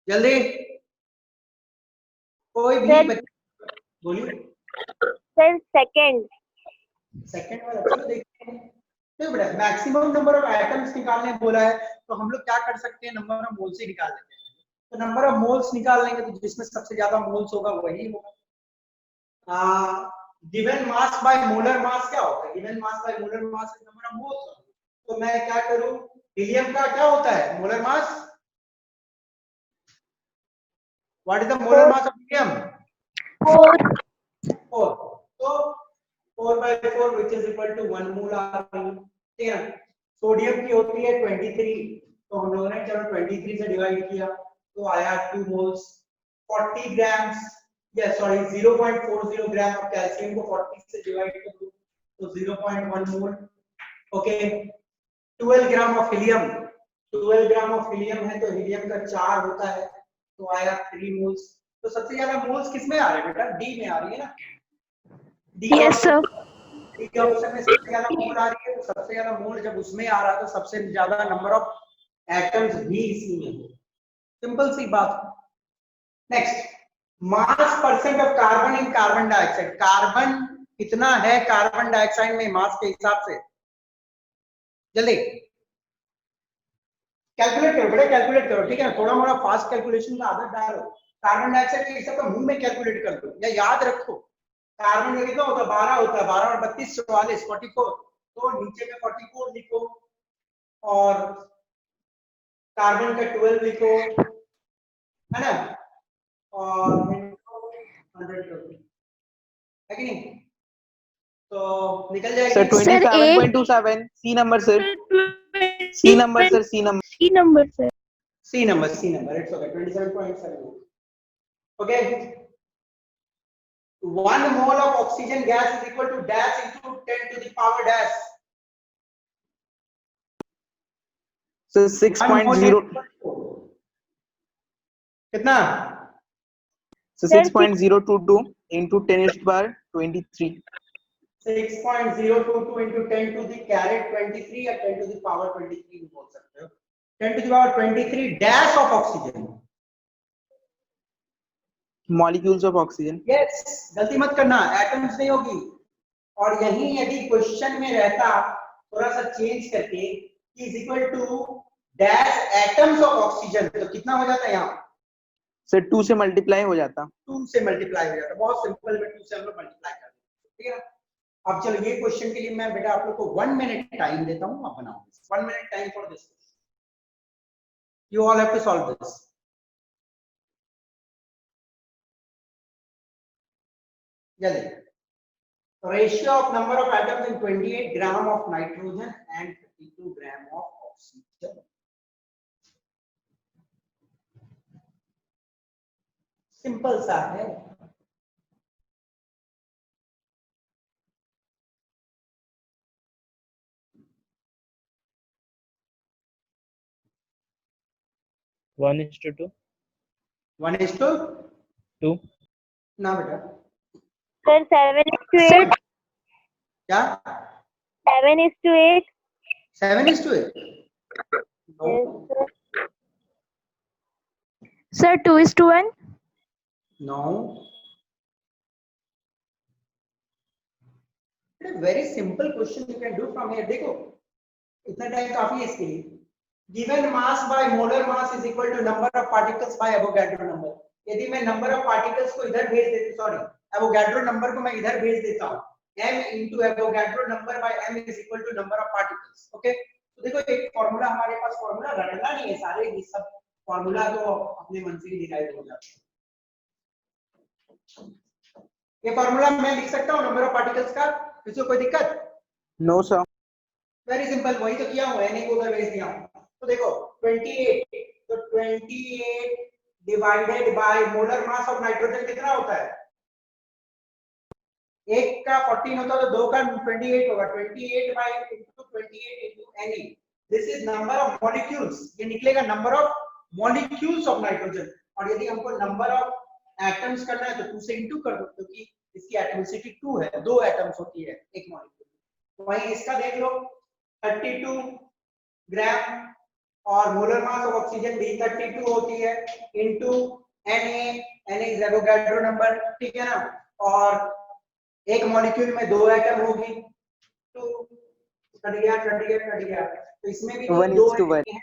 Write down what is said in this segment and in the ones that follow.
जल्दी कोई भी बच्चा बोलिए। सर सेकंड वाला चलो देखते हैं। तो बेटा मैक्सिमम नंबर ऑफ एटम्स निकालने बोला है, तो हम लोग क्या कर सकते हैं, नंबर ऑफ मोल्स ही निकाल लेते हैं। तो नंबर ऑफ मोल्स निकाल लेंगे, तो जिसमें सबसे ज्यादा मोल्स होगा वही होगा। Given mass by molar mass क्या होता है, given mass by molar mass is number of moles. तो मैं क्या करूं, हीलियम का क्या होता है molar mass, what is the molar mass of helium, 4 4। तो 4/4 which is equal to 1 mole आर। ठीक है, सोडियम की होती है 23, तो हम लोगों ने चलो 23 से डिवाइड किया तो आया 2 मोल्स। 40 ग्राम्स या सॉरी 0.40 ग्राम ऑफ कैल्शियम को 40 से डिवाइड कर दो तो 0.1 mole. Okay, 12 gram of helium, 12 gram of helium है तो हीलियम का 4 होता है तो आया 3 मोल्स। तो सबसे ज्यादा मोल्स किसमें आ रहे हैं बेटा, डी में आ रही है ना, D yes sir D option में सबसे ज्यादा मोल आ रही है। तो सबसे ज्यादा मोल जब उसमें आ रहा है तो सबसे ज्यादा नंबर ऑफ एटम्स भी इसी में है, सिंपल सी बात। Next, mass percent of carbon in carbon dioxide, carbon कितना है कार्बन डाइऑक्साइड में मास के हिसाब से, जल्दी कैलकुलेट करो बेटा, कैलकुलेट करो। ठीक है, थोड़ा मोड़ा फास्ट कैलकुलेशन का आदत डालो। कार्बन डाइऑक्साइड के हिसाब से मुंह में कैलकुलेट कर दो या याद रखो। कार्बन का कितना होता है, 12 होता है, 12 और 32 44 44, तो नीचे में 44 लिखो और कार्बन का 12 लिखो, है ना, और 100 है कि नहीं, तो निकल जाएगी। Sir 27.27 C number sir, C number sir, C number, C number sir, C number it's okay 27.7। Okay, 1 mole of oxygen gas is equal to dash into 10 to the power dash। Sir 6.0 कितना, sir 6.022 into 10 to the power 23। 6.022 into 10 to the carrot 23 या 10 to the power 23 बोल सकते हो। 10 to the power 23 dash of oxygen, molecules of oxygen. Yes गलती मत करना, atoms नहीं होगी। और यही यदि क्वेश्चन में रहता थोड़ा सा चेंज करके is equal to dash atoms of oxygen, तो कितना हो जाता है यहाँ, सर 2 से मल्टीप्लाई हो जाता, 2 से मल्टीप्लाई हो जाता, बहुत सिंपल में 2 से हम लोग मल्टीप्लाई कर देते, ठीक है ना। अब चलो ये क्वेश्चन के लिए मैं बेटा आप लोग को 1 मिनट टाइम देता हूँ, आप बनाओ 1 minute time for this, you all have to solve this. जल्दी, ratio of number of atoms in 28 gram of nitrogen and 32 gram of oxygen। Simple सा है। वन इज टू 2 ना बेटा, सर 7:8, क्या 7:8, 7:8? No sir 2:1, no, very simple question you can do from here. देखो इतना time काफी है इसके लिए। Given mass by molar mass is equal to number of particles by Avogadro number. यदि मैं नंबर ऑफ पार्टिकल्स को इधर भेज देता, सॉरी एवोगाड्रो नंबर को मैं इधर भेज देता हूं, m into Avogadro number by m is equal to number of particles। Okay, तो देखो एक फार्मूला हमारे पास, फार्मूला रटना नहीं है, सारे ये सब फार्मूला तो अपने मन से ही डिराइव हो जाते हैं। ये फार्मूला मैं लिख सकता हूं नंबर ऑफ पार्टिकल्स का, किसी को कोई दिक्कत? नो सर, वेरी सिंपल, वही तो किया हूं, n को उधर भेज दिया हूं। तो देखो 28, तो 28 divided by molar mass of nitrogen कितना होता है, एक का 14 होता है तो दो का 28 होगा, 28 by into 28 into Na, this is number of molecules, ये निकलेगा number of molecules of nitrogen. और यदि हमको नंबर ऑफ एटम्स करना है तो 2 से इंटू कर दो, क्योंकि इसकी एटॉमिसिटी 2 है, 2 एटम्स होती है एक मॉलिक्यूल। तो वही इसका देख लो 32 ग्राम और molar mass of oxygen B32 होती है into Na is Avogadro number, ठीक है ना। और एक मॉलिक्यूल में 2 एटम होगी, तो कट गया। तो इसमें भी 2 1:1 Na है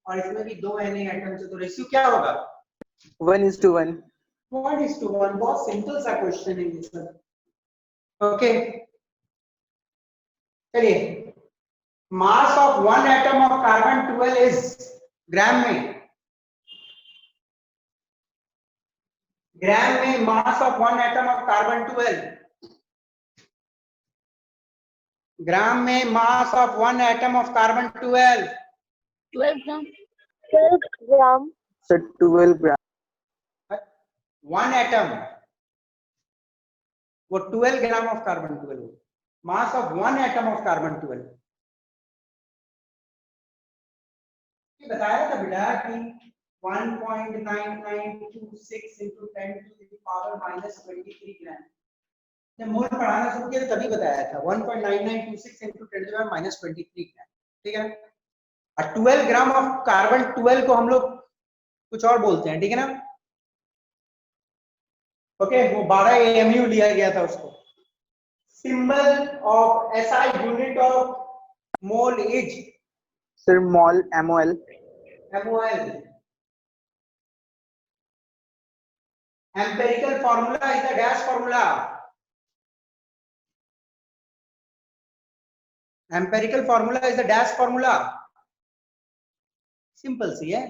और इसमें भी 2 Na एटम्स है, तो रेशियो क्या होगा? 1:1 1:1। बहुत सिंपल सा क्वेश्चन है ये सर। ओके चलिए, mass of one atom of carbon 12 is gram में, mass of one atom of carbon 12, gram में mass of one atom of carbon 12 12 gram. 12 gram. Sir 12 gram. One atom, वो 12 gram of carbon 12, mass of one atom of carbon 12। ये बताया था बेटा कि 1.9926 into 10 to the power minus 23 ग्राम। जब मोल पढ़ाना शुरू किया तभी बताया था 1.9926 into 10 to the power minus 23 ग्राम, ठीक है। और 12 ग्राम ऑफ कार्बन 12 को हम लोग कुछ और बोलते हैं, ठीक है ना। ओके, वो 12 AMU लिया गया था उसको। Symbol of SI unit of mole is sir mall MOL। MOL। empirical formula is the dash formula, empirical formula is the dash formula, simple सी है,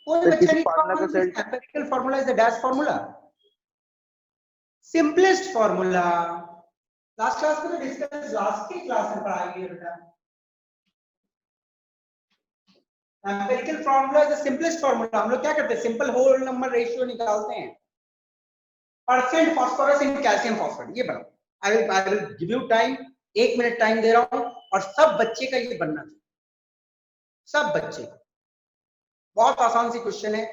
कोई बच्चा नहीं empirical formula is the dash formula, simplest formula। Last class में तो discuss, last की class में पढ़ाई है बेटा। empirical formula is the simplest formula। हम लोग क्या करते हैं, सिंपल होल नंबर रेशियो निकालते हैं, percent phosphorus in calcium phosphate. ये बनाओ, I will give you time, 1 minute time दे रहा हूं, और सब बच्चे का ये बनना चाहिए, सब बच्चे का। बहुत आसान सी क्वेश्चन है,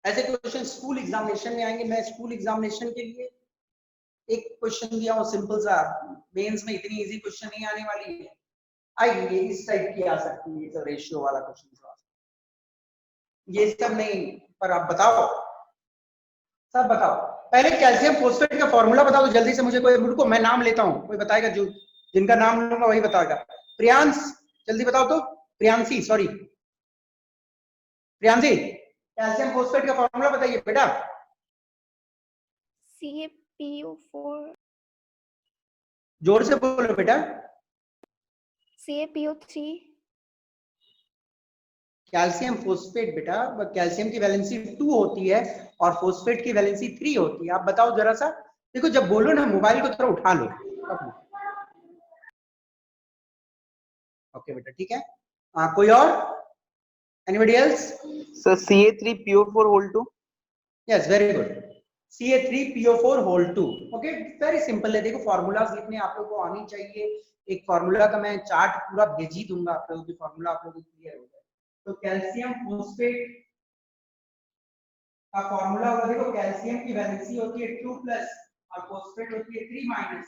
ऐसे क्वेश्चन स्कूल एग्जामिनेशन में आएंगे। मैं स्कूल एग्जामिनेशन के लिए एक क्वेश्चन दिया हूं सिंपल सा, मेंस में इतनी इजी क्वेश्चन नहीं आने वाली है, आइए इस टाइप की आ सकती है, तो रेशियो वाला क्वेश्चन, ये सब नहीं। पर आप बताओ, सब बताओ, पहले कैल्शियम फोस्फेट का फॉर्मूला बता दो जल्दी से मुझे। कोई रुको, मैं नाम लेता हूं, कोई बताएगा, जो जिनका नाम लूंगा वही बताएगा। प्रियांश जल्दी बताओ तो, Priyanshi, sorry Priyanshi, calcium phosphate का फॉर्मूला बताइए बेटा। CaPO4 जोर से बोलो बेटा। CaPO3 कैल्शियम फोस्फेट बेटा, कैल्शियम की वैलेंसी 2 होती है और फोस्फेट की वैलेंसी 3 होती है। आप बताओ जरा सा, देखो जब बोलो ना मोबाइल को थोड़ा उठा लो। ओके बेटा, ठीक है। कोई और, anybody else? Sir Ca3PO4 whole 2। Yes, very good, Ca3PO4 whole 2। Okay, very simple है। देखो फॉर्मूलाज लिखने आप लोगों को आनी चाहिए। एक फॉर्मूला का मैं चार्ट पूरा भेज ही दूंगा आप लोगों को, फॉर्मूला आप लोगों को क्लियर हो जाए। तो कैल्शियम फोस्फेट का फॉर्मूला होगा, देखो कैल्शियम की वैलेंसी होती है 2 प्लस और फोस्फेट होती है 3 माइनस,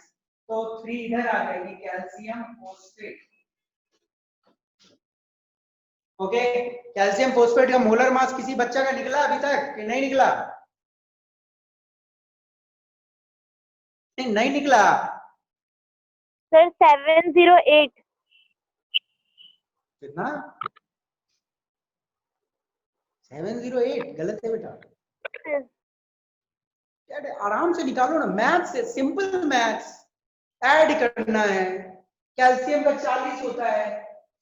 तो 3 इधर आ जाएगी, calcium phosphate. Okay, calcium phosphate का मोलर मास किसी बच्चा का निकला अभी तक कि नहीं निकला? नहीं निकला सर 708। कितना? 708 गलत है बेटा, यार आराम से निकालो ना, मैथ्स है, सिंपल मैथ्स, ऐड करना है। कैल्शियम का 40 होता है,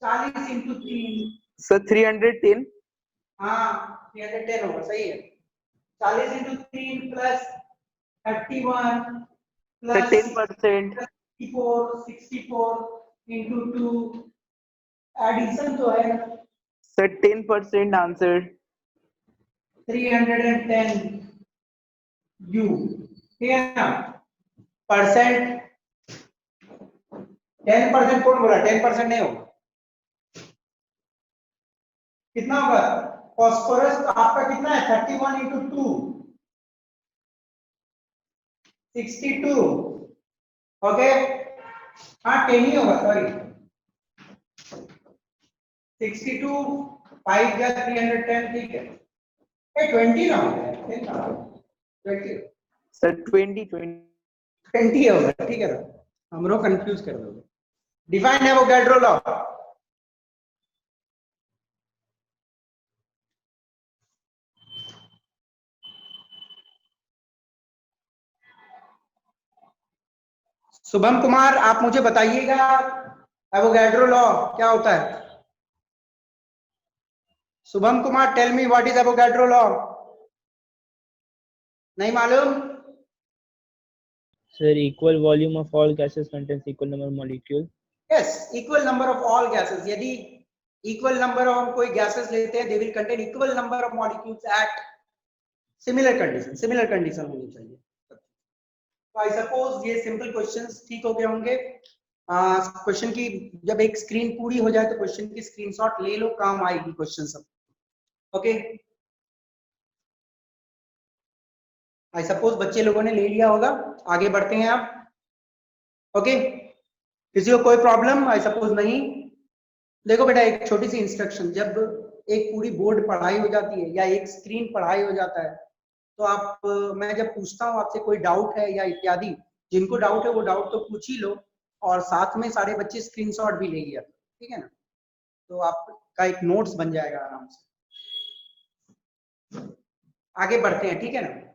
40 इंटू 3, सर 310। हाँ 310 होगा, सही है। 40 into 3 plus 31 plus 10%। 64 into 2, addition तो है ना। Sir 10% answer. 310 यू, ठीक है ना। परसेंट, 10% कौन बोला? 10% नहीं होगा, कितना होगा? फास्फोरस आपका कितना है? 31 इंटू 2, 62। ओके, हाँ 10 ही होगा, सॉरी 62 5 या 310 ठीक है। 20 ना हो गया 10 ना 20 सर 20 होगा ठीक है ना, हम लोग कंफ्यूज कर दोगे। Define Avogadro law. Shubham Kumar आप मुझे बताइएगा एवोगैड्रो लॉ क्या होता है। Shubham Kumar tell me what is Avogadro law. नहीं मालूम? Sir, equal volume of all gases contains equal number of molecule. यस, equal number of all gases. यदि इक्वल नंबर ऑफ हम कोई गैसेस लेते हैं, they will contain equal number of molecules at similar condition होनी चाहिए। तो आई सपोज ये सिंपल क्वेश्चंस ठीक हो गए होंगे। क्वेश्चन की जब एक स्क्रीन पूरी हो जाए तो क्वेश्चन की स्क्रीनशॉट ले लो, काम आएगी क्वेश्चन सब। ओके, आई सपोज बच्चे लोगों ने ले लिया होगा। आगे बढ़ते हैं आप। ओके, किसी को कोई प्रॉब्लम? आई सपोज नहीं। देखो बेटा, एक छोटी सी इंस्ट्रक्शन, जब एक पूरी बोर्ड पढ़ाई हो जाती है या एक स्क्रीन पढ़ाई हो जाता है तो आप मैं जब पूछता हूँ आपसे कोई डाउट है या इत्यादि, जिनको डाउट है वो डाउट तो पूछ ही लो, और साथ में सारे बच्चे स्क्रीनशॉट भी ले लिया, ठीक है ना, तो आपका एक नोट्स बन जाएगा आराम से। आगे बढ़ते हैं, ठीक है ना।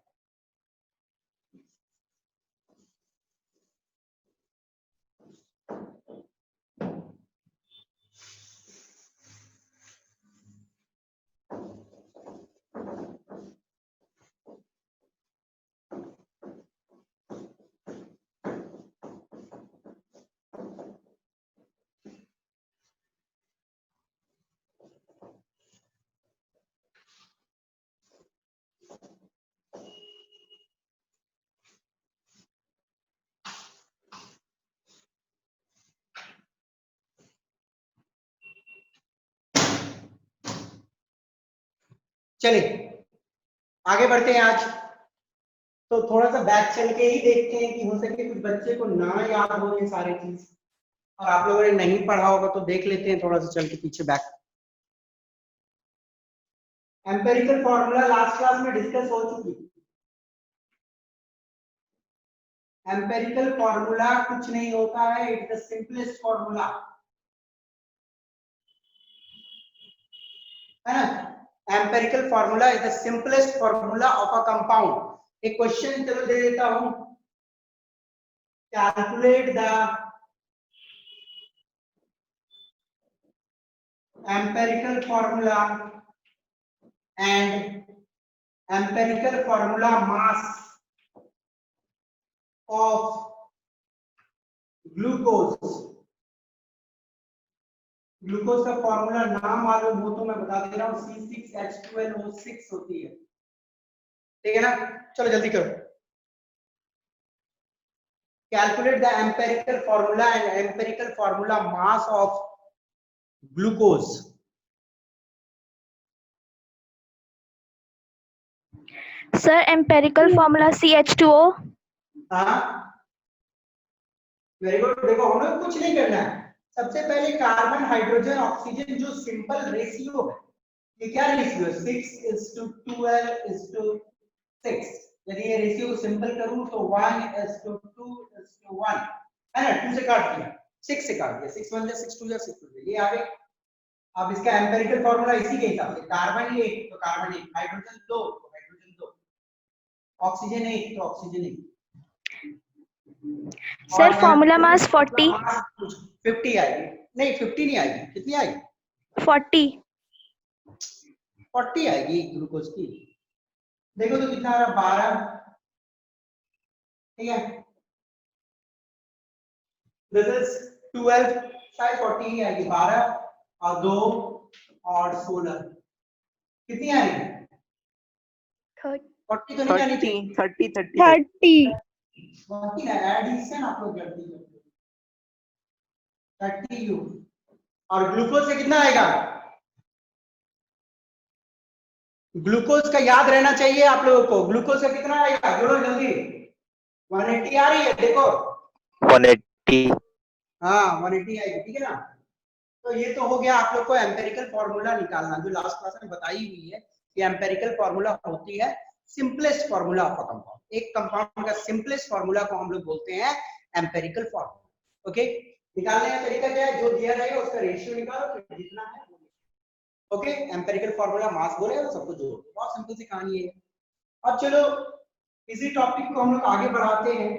चलिए आगे बढ़ते हैं। आज तो थोड़ा सा बैक चल के ही देखते हैं कि हो सके कुछ बच्चे को ना याद हो ये सारे चीज, और आप लोगों ने नहीं पढ़ा होगा तो देख लेते हैं थोड़ा सा चल के पीछे back. Empirical formula last class में डिस्कस हो चुकी थी। एम्पेरिकल फॉर्मूला कुछ नहीं होता है, इट्स द सिंपलेस्ट फॉर्मूला, है ना। Empirical formula is the simplest formula of a compound. एक क्वेश्चन चलो दे देता हूं, calculate the empirical formula and empirical formula mass of glucose। Glucose का फॉर्मूला ना मालूम हो तो मैं बता दे रहा हूं, C6H12O6 होती है, ठीक है ना। चलो जल्दी करो। Calculate the empirical formula and empirical formula mass of glucose. Sir, empirical formula CH2O. हाँ वेरी गुड। देखो हम लोग कुछ नहीं करना है, सबसे पहले कार्बन हाइड्रोजन ऑक्सीजन जो सिंपल रेशियो है, ये क्या रेशियो है, 6:12:6। यदि ये रेशियो को सिंपल करूं तो 1:2:1 है ना। 2 से काट दिया, 6 से काट दिया, 6 1 6 2 6 2 ये आ गए। अब इसका एम्पेरिकल फॉर्मूला इसी के हिसाब से, कार्बन 1 तो कार्बन 1, हाइड्रोजन 2 तो हाइड्रोजन 2, ऑक्सीजन 1 तो ऑक्सीजन 1। Sir, formula mass 40. 50 आएगी, नहीं 50 नहीं आएगी, कितनी आएगी, 40. 40 आएगी ग्लूकोज की। देखो तो कितना आ रहा, 12, ठीक है। दिस इज 12, शायद 40 ही आएगी, 12 और 2 और 16 कितनी आएगी, 40 तो नहीं आनी चाहिए, 30 40 ना, एडिशन आप लोग गलती करते हो, 30U। और ग्लूकोज से कितना आएगा, ग्लूकोज का याद रहना चाहिए आप लोगों को, ग्लूकोज का कितना आएगा, जोड़ो जल्दी। 180 आ रही है, देखो 180 हाँ 180 आएगी, ठीक है ना। तो ये तो हो गया आप लोग को एम्पेरिकल फॉर्मूला निकालना, जो लास्ट क्लास में बताई हुई है कि एम्पेरिकल फॉर्मूला होती है simplest formula of a compound. एक कंपाउंड का सिंपलेस्ट फॉर्मूला को हम लोग बोलते हैं एम्पेरिकल फॉर्मूला। ओके, निकालने का तरीका क्या है, जो दिया रहेगा उसका रेशियो निकालो, फिर जितना है वो। ओके, एम्पेरिकल फॉर्मूला मास बोले वो सब कुछ जोड़ो, बहुत सिंपल सी कहानी है। अब चलो इसी टॉपिक को हम लोग आगे बढ़ाते हैं,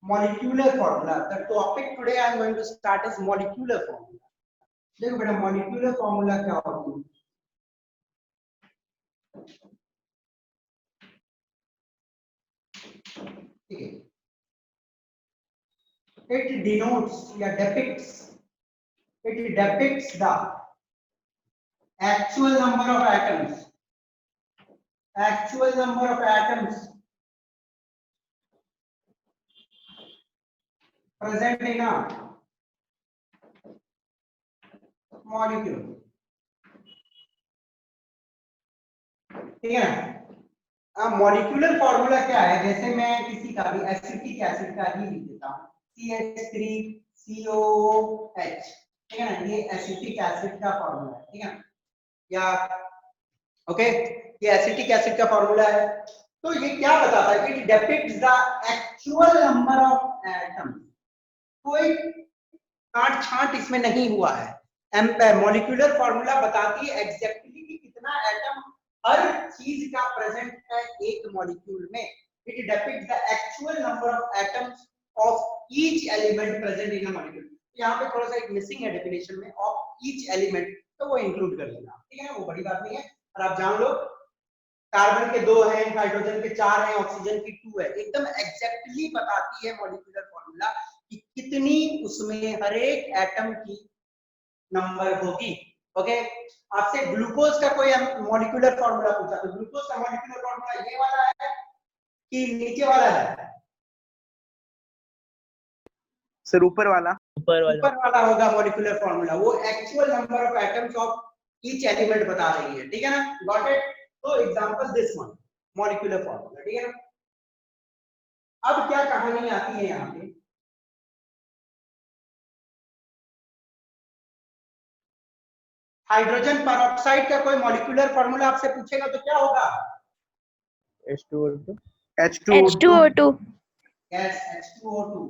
molecular formula. The topic today I am going to start is molecular formula. देखो बेटा मॉलिक्यूलर फॉर्मूला क्या होती है, ठीक है, it denotes या depicts the actual number of atoms present in a molecule, ठीक है ना। मॉलिक्यूलर फॉर्मूला क्या है, जैसे मैं किसी का भी एसिटिक एसिड का ही लिख देता हूँ CH3COOH, ठीक है ना, ये एसिटिक एसिड का फॉर्मूला है, ठीक है ना, या ओके ये एसिटिक एसिड का फॉर्मूला है। तो ये क्या बताता है, it depicts the actual number of atoms, कोई काट छांट इसमें नहीं हुआ है। मॉलिक्यूलर फॉर्मूला बताती है एग्जैक्टली कि कितना एटम हर चीज का प्रेजेंट है एक मॉलिक्यूल में। It depicts the actual number of atoms of each element present in a molecule. यहाँ पे थोड़ा सा एक मिसिंग है डेफिनेशन में, ऑफ ईच एलिमेंट, तो वो इंक्लूड कर लेना, ठीक है ना, वो बड़ी बात नहीं है। और आप जान लो कार्बन के 2 हैं, हाइड्रोजन के 4 हैं, ऑक्सीजन की 2 है, एकदम एग्जैक्टली बताती है मॉलिक्यूलर फॉर्मूला कि कितनी उसमें हर एक एटम की नंबर होगी। ओके, आपसे ग्लूकोज का कोई मॉलिक्यूलर फॉर्मूला पूछा तो ग्लूकोज का मॉलिक्यूलर फॉर्मूला ये वाला है कि नीचे वाला है? सर ऊपर वाला होगा मॉलिक्यूलर फॉर्मूला, वो actual number of atoms of each element बता रही है, ठीक है ना, गॉट इट। तो example this one molecular formula, ठीक है ना। अब क्या कहानी आती है यहाँ पे, हाइड्रोजन पेरोक्साइड का कोई मॉलिक्यूलर फॉर्मूला आपसे पूछेगा तो क्या होगा? H2O2 H2O2 yes H2O2।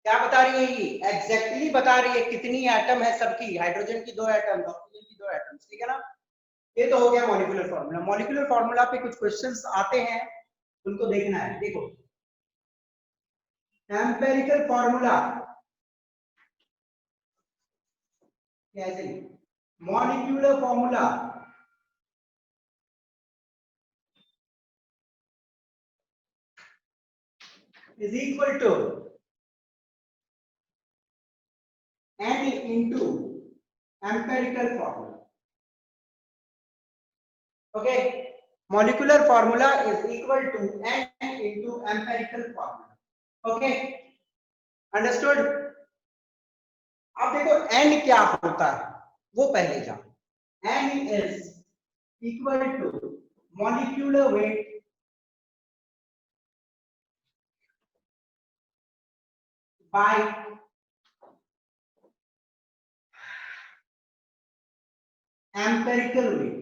क्या बता रही है ये, एग्जैक्टली बता रही है कितनी एटम है सबकी, हाइड्रोजन की 2 एटम, ऑक्सीजन की 2 एटम, ठीक है ना। ये तो हो गया मॉलिक्यूलर फॉर्मूला। मॉलिक्यूलर फॉर्मूला पे कुछ क्वेश्चंस आते हैं, उनको देखना है। देखो एम्पेरिकल फॉर्मूला कैसे, molecular formula is equal to n into empirical formula. Okay, molecular formula is equal to n into empirical formula. Okay, understood? अब देखो n क्या होता है वो पहले जानो। n is equal to molecular weight by empirical weight।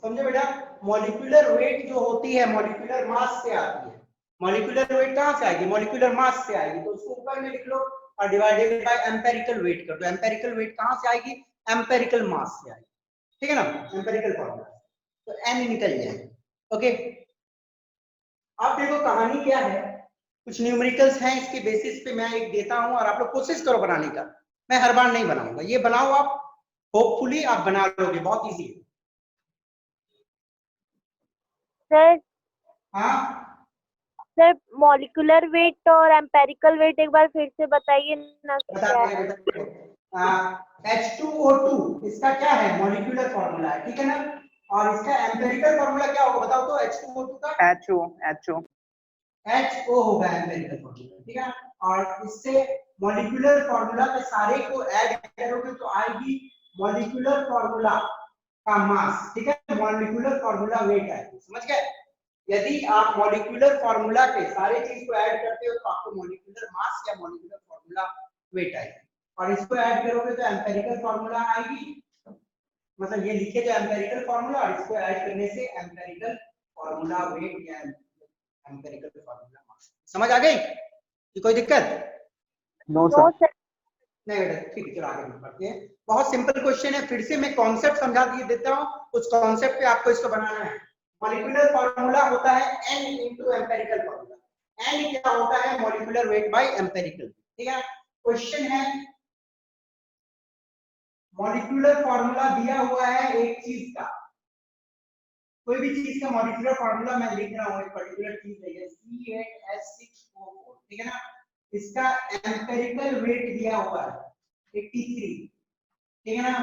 समझे बेटा, मॉलिक्यूलर वेट जो होती है मॉलिक्यूलर मास से आती है। मॉलिक्यूलर वेट कहां से आएगी, मॉलिक्यूलर मास से आएगी, तो उसको ऊपर में लिख लो और डिवाइडेड बाय एम्पेरिकल वेट कर दो। एम्पेरिकल वेट कहां से आएगी, एम्पेरिकल मास से आएगी, ठीक है ना, एम्पेरिकल फॉर्मूला, तो n निकल जाएगा। ओके, अब देखो कहानी क्या है, कुछ न्यूमेरिकल्स हैं, इसके बेसिस पे मैं एक देता हूं और आप लोग कोशिश करो बनाने का। मैं हर बार नहीं बनाऊंगा, ये बनाओ आप, होपफुली आप बना लोगे, बहुत इजी है। सर हाँ सर मॉलिक्यूलर वेट और एम्पेरिकल वेट एक बार फिर से बताइए ना क्या है? H2O2 इसका क्या है, मॉलिक्यूलर फॉर्मूला है, ठीक है ना, और इसका एम्पेरिकल फॉर्मूला क्या होगा बताओ तो, H2O2 का HO होगा एम्पेरिकल फॉर्मूला, ठीक है, और इससे मॉलिक्यूलर फॉर्मूला के सारे को ऐड करोगे तो आएगी मॉलिक्यूलर फॉर्मूला का मास, ठीक है, मॉलिक्यूलर फॉर्मूला वेट आएगी, समझ गए। यदि आप मॉलिक्यूलर फॉर्मूला के सारे चीज को ऐड करते हो तो आपको मॉलिक्यूलर मास या मॉलिक्यूलर फॉर्मूला वेट आएगी, और इसको ऐड करोगे तो एम्पेरिकल फॉर्मूला आएगी, मतलब ये लिखे जो एम्पेरिकल फॉर्मूला, और इसको ऐड करने से एम्पेरिकल फॉर्मूला वेट या एम्पेरिकल फॉर्मूला मास। समझ आ गई कि कोई दिक्कत? No no sir. सर। नहीं बेटा, ठीक है, चलो आगे बढ़ते हैं। बहुत सिंपल क्वेश्चन है, फिर से मैं कॉन्सेप्ट समझा दिए देता हूँ, उस कॉन्सेप्ट पे आपको इसको बनाना है। मॉलिक्यूलर फॉर्मूला होता है n into empirical formula. n क्या होता है? मॉलिक्यूलर वेट बाय एम्पेरिकल, ठीक है। क्वेश्चन है, मॉलिक्यूलर फॉर्मूला दिया हुआ है एक चीज का, कोई भी चीज का मॉलिक्यूलर फॉर्मूला मैं लिख रहा हूँ, एक पर्टिकुलर चीज है C8H6O4, ठीक है ना। इसका एम्पेरिकल वेट दिया हुआ है 83, ठीक है ना।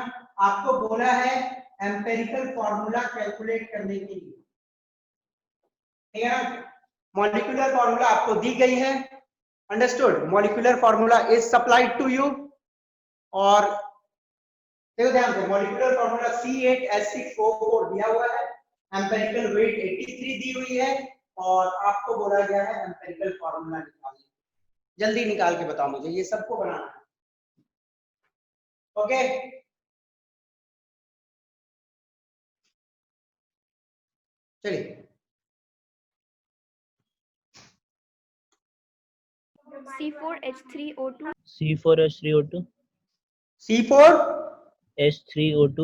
आपको बोला है एम्पेरिकल फॉर्मूला कैलकुलेट करने के लिए, ठीक है ना। मॉलिक्यूलर फॉर्मूला आपको दी गई है, understood. Molecular formula is supplied to you, और देखो ध्यान से, मॉलिक्यूलर फॉर्मूला C8H6O4 दिया हुआ है, एम्पेरिकल वेट 83 दी हुई है, और आपको बोला गया है एम्पेरिकल फॉर्मूला निकालने। जल्दी निकाल के बताओ मुझे, ये सबको बनाना है, ओके। चलिए, C4H3O2। C4H3O2 C4 H3O2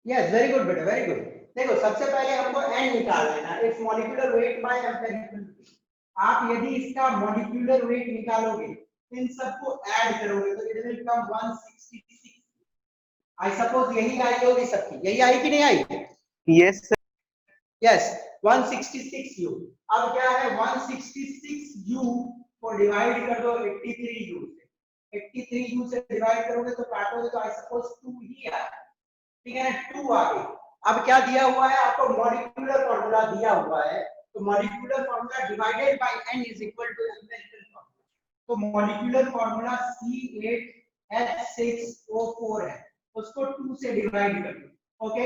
yes, very good बेटा, वेरी गुड। देखो सबसे पहले हमको n निकाल लेना है, it's molecular weight by empirical. आप यदि इसका मॉलिक्यूलर वेट निकालोगे, इन सबको ऐड करोगे तो it will come 166। I suppose यही आई होगी सबकी, यही आई कि नहीं आई? Yes sir. Yes, 166 u। अब क्या है, 166 u को डिवाइड कर दो 83 u से, 83 u से डिवाइड करोगे तो काटोगे तो आई सपोज 2 ही आए, ठीक है ना, 2 आ गई। अब क्या दिया हुआ है आपको? मॉलिक्यूलर फॉर्मूला दिया हुआ है, तो molecular formula divided by n is equal to empirical formula. तो मॉलिक्यूलर फॉर्मूला C8H6O4 है, उसको 2 से डिवाइड कर दो, okay,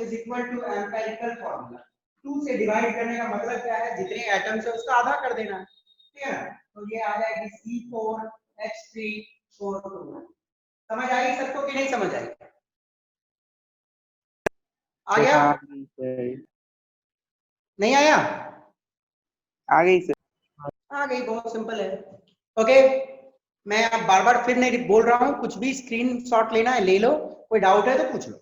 is equal to empirical formula. 2 से डिवाइड करने का मतलब क्या है? जितने एटम्स है उसका आधा कर देना, ठीक है ना। तो ये आ जाएगी C4H3O2। समझ आई सबको कि नहीं समझ आई? आ गया? हाँ सर, नहीं आया? आ गई सर। आ गई, बहुत सिंपल है, ओके। मैं अब बार बार फिर नहीं बोल रहा हूं, कुछ भी स्क्रीनशॉट लेना है ले लो, कोई डाउट है तो पूछ लो।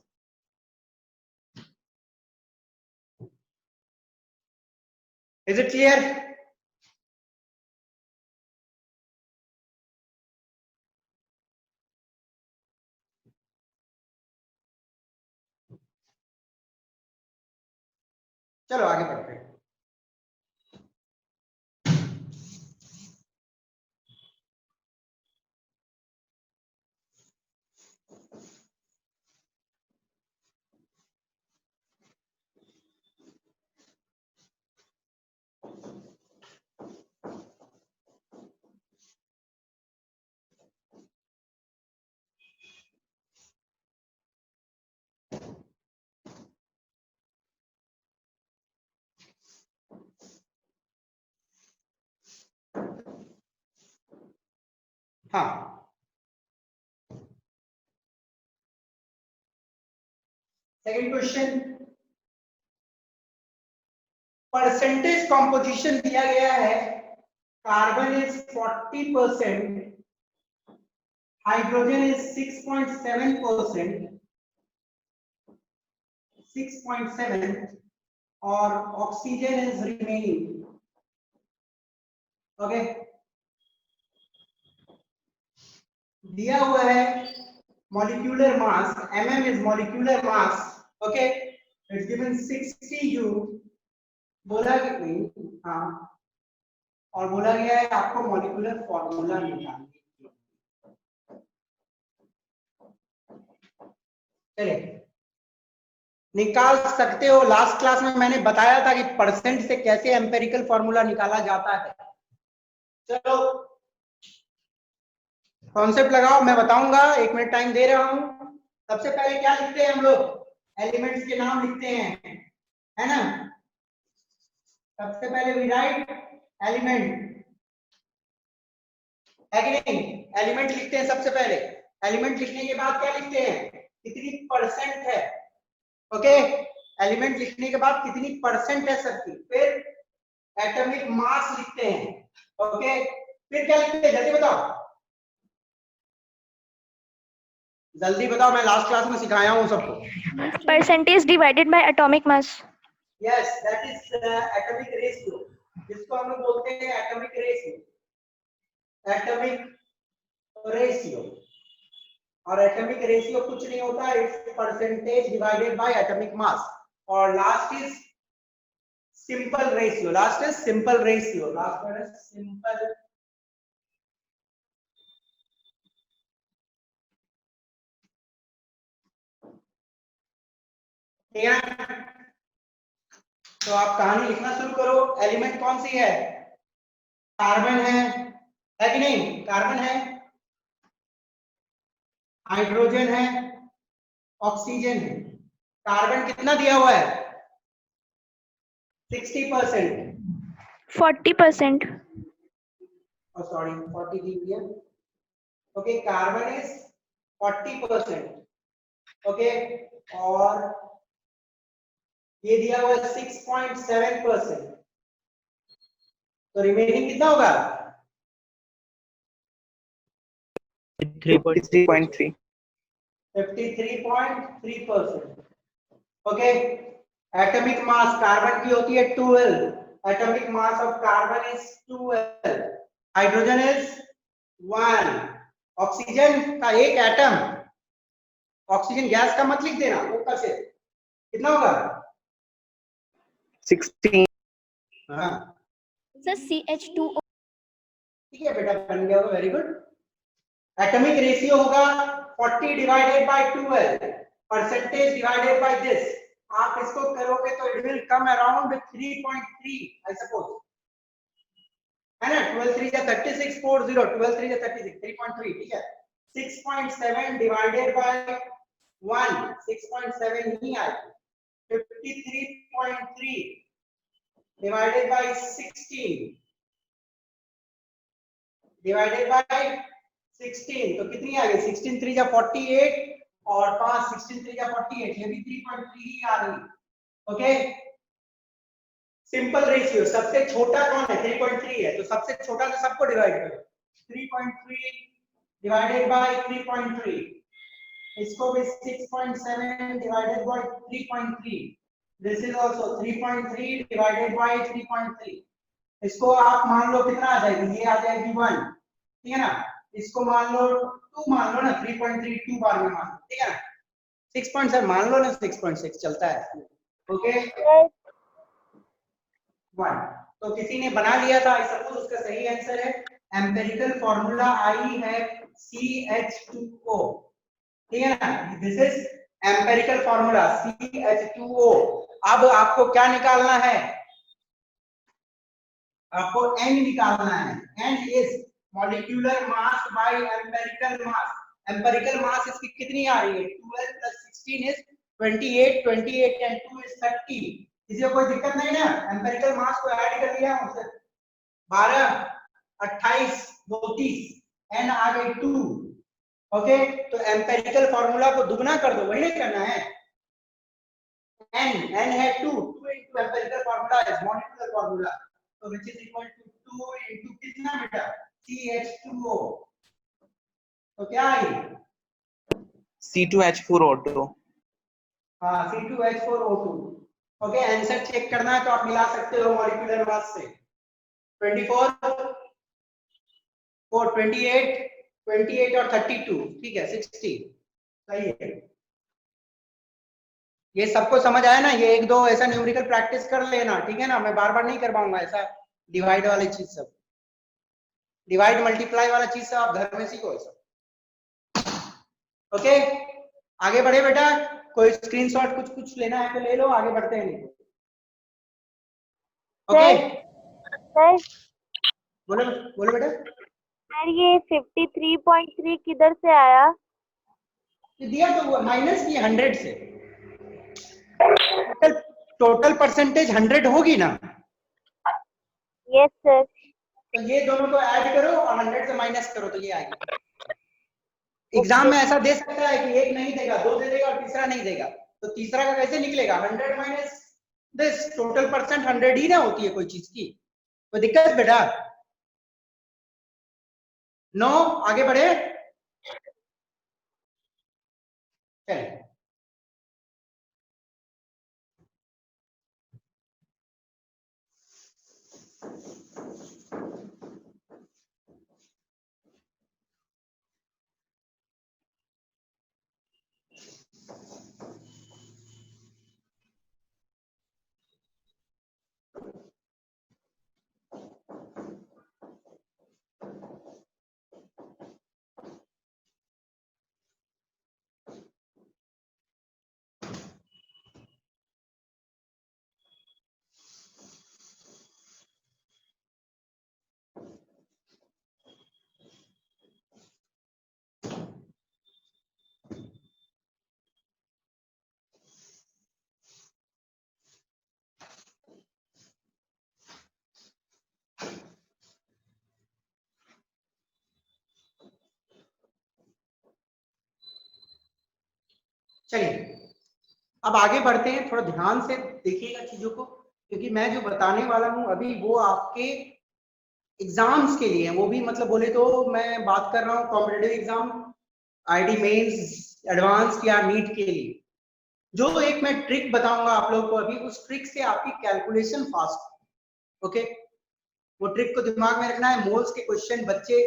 Is it clear? चलो आगे बढ़ते हैं। हाँ, सेकंड क्वेश्चन, परसेंटेज कॉम्पोजिशन दिया गया है, कार्बन इज 40%, हाइड्रोजन इज 6.7%, 6.7, और ऑक्सीजन इज रिमेनिंग, ओके। दिया हुआ है molecular mass, mm is molecular mass, okay, it's given 60 u, बोला कि नहीं, हाँ, और बोला गया है आपको मॉलिक्यूलर फॉर्मूला निकालना। चलिए, निकाल सकते हो। लास्ट क्लास में मैंने बताया था कि परसेंट से कैसे एम्पेरिकल फॉर्मूला निकाला जाता है। चलो कॉन्सेप्ट लगाओ, मैं बताऊंगा, 1 मिनट टाइम दे रहा हूं। सबसे पहले क्या लिखते हैं हम लोग? एलिमेंट्स के नाम लिखते हैं, है ना। सबसे पहले वी राइट एलिमेंट, है कि नहीं? एलिमेंट लिखते हैं सबसे पहले। एलिमेंट लिखने के बाद क्या लिखते हैं? कितनी परसेंट है। ओके, एलिमेंट लिखने के बाद कितनी परसेंट है सबकी। फिर एटॉमिक मास लिखते हैं। ओके, फिर क्या लिखते हैं? जल्दी बताओ, जल्दी बताओ, मैं लास्ट क्लास में सिखाया हूं सबको। Percentage divided by atomic mass. Yes, that is atomic ratio, जिसको हम लोग बोलते हैं एटॉमिक रेशियो। एटॉमिक रेशियो, और एटॉमिक रेशियो कुछ नहीं होता, it's percentage divided by atomic mass. और last is simple ratio, last is simple ratio, last one is simple. ठीक है, तो आप कहानी लिखना शुरू करो। एलिमेंट कौन सी है? कार्बन है कि नहीं? कार्बन है, हाइड्रोजन है, ऑक्सीजन है। कार्बन कितना दिया हुआ है? 60%। 40%। सॉरी, 40 दी हुई है। Okay, carbon is 40%। ओके, और ये दिया हुआ है 6.7%। तो रिमेनिंग कितना होगा? 53.3. 53.3%। ओके, एटॉमिक मास कार्बन की होती है 12। Atomic mass of carbon is 12। Hydrogen is 1। Oxygen का एक एटम, ऑक्सीजन गैस का मत लिख देना ऊपर से, कितना होगा? 16. हाँ सर CH2O। ठीक है बेटा, बन गया होगा, वेरी गुड। एटॉमिक रेशियो होगा 40 divided by 12, percentage divided by this. आप इसको करोगे तो it will come around 3.3 I suppose, है ना? 12 3 या 36, 40, 12 3 या 36, 3.3, ठीक है। 6.7 डिवाइडेड बाय 1, 6.7 ही आएगा। 53.3 डिवाइडेड बाय 16 डिवाइडेड बाय 16, तो कितनी आ गई? 16 3 या 48 और 5 16 3 या 48, ये भी 3.3 ही आ गई। ओके, सिंपल रेशियो, सबसे छोटा कौन है? 3.3 है, तो सबसे छोटा से सबको डिवाइड करो। 3.3 डिवाइडेड बाय 3.3, इसको भी 6.7 divided by 3.3, this is also 3.3 divided by 3.3। इसको आप मान लो कितना आ जाएगी? ये आ जाएगी 1, ठीक है ना? इसको मान लो 2 मान लो ना, 3.3 2 बार में मान लो, ठीक है ना? 6.7 मान लो ना, 6.6 चलता है। ओके, 1 तो किसी ने बना लिया था, आई सपोज उसका सही आंसर है एम्पिरिकल फार्मूला आई है CH2O, ठीक है ना? This is empirical formula CH2O। अब आपको क्या निकालना है? आपको n निकालना है। n is molecular mass by empirical mass. Empirical mass इसकी कितनी आ रही है? 12 plus 16 is 28, 28 and 2 is 30। किसी को कोई दिक्कत नहीं ना? एम्पिरिकल मास को ऐड कर लिया उससे 12 28 32, n आ गई 2। ओके, तो एम्पिरिकल फार्मूला को दुगना कर दो, वही नहीं करना है। n है 2 into empirical formula is molecular formula, तो which is equal to 2 into कितना बेटा? CH2O। तो क्या आई? C2H4O2. हाँ, C2H4O2। ओके, आंसर चेक करना है तो आप मिला सकते हो मॉलिक्यूलर मास से। 24 4 28 28 और 32, ठीक है 60, सही है। ये सबको समझ आया ना? ये एक दो ऐसा न्यूमेरिकल प्रैक्टिस कर लेना, ठीक है ना? मैं बार बार नहीं करवाऊंगा ऐसा डिवाइड वाली चीज, सब डिवाइड मल्टीप्लाई वाला चीज सब आप घर में सीखो सब। ओके, आगे बढ़े बेटा। कोई स्क्रीनशॉट कुछ कुछ लेना है तो ले लो, आगे बढ़ते हैं। नहीं ओके, सर बोलो बोलो बेटा। सर ये 53.3 किधर से आया? ये दिया तो माइनस की 100 से। टोटल परसेंटेज 100 होगी ना? Yes sir. तो ये दोनों को ऐड करो और 100 से माइनस करो तो ये आएगा। एग्जाम में ऐसा दे सकता है कि एक नहीं देगा, दो दे देगा और तीसरा नहीं देगा, तो तीसरा का कैसे निकलेगा? 100 माइनस दिस, टोटल परसेंट 100 ही ना होती है कोई चीज की, कोई दिक्कत बेटा? नो, आगे बढ़े। चलिए चलिए अब आगे बढ़ते हैं, थोड़ा ध्यान से देखिएगा चीजों को, क्योंकि मैं जो बताने वाला हूं अभी वो आपके एग्जाम्स के लिए है। वो भी मतलब बोले तो मैं बात कर रहा हूँ कॉम्पिटेटिव एग्जाम, आईडी मेंस, एडवांस या नीट के लिए। जो एक मैं ट्रिक बताऊंगा आप लोगों को अभी, उस ट्रिक से आपकी कैलकुलेशन फास्ट। ओके, वो ट्रिक को दिमाग में रखना है। मोल्स के क्वेश्चन बच्चे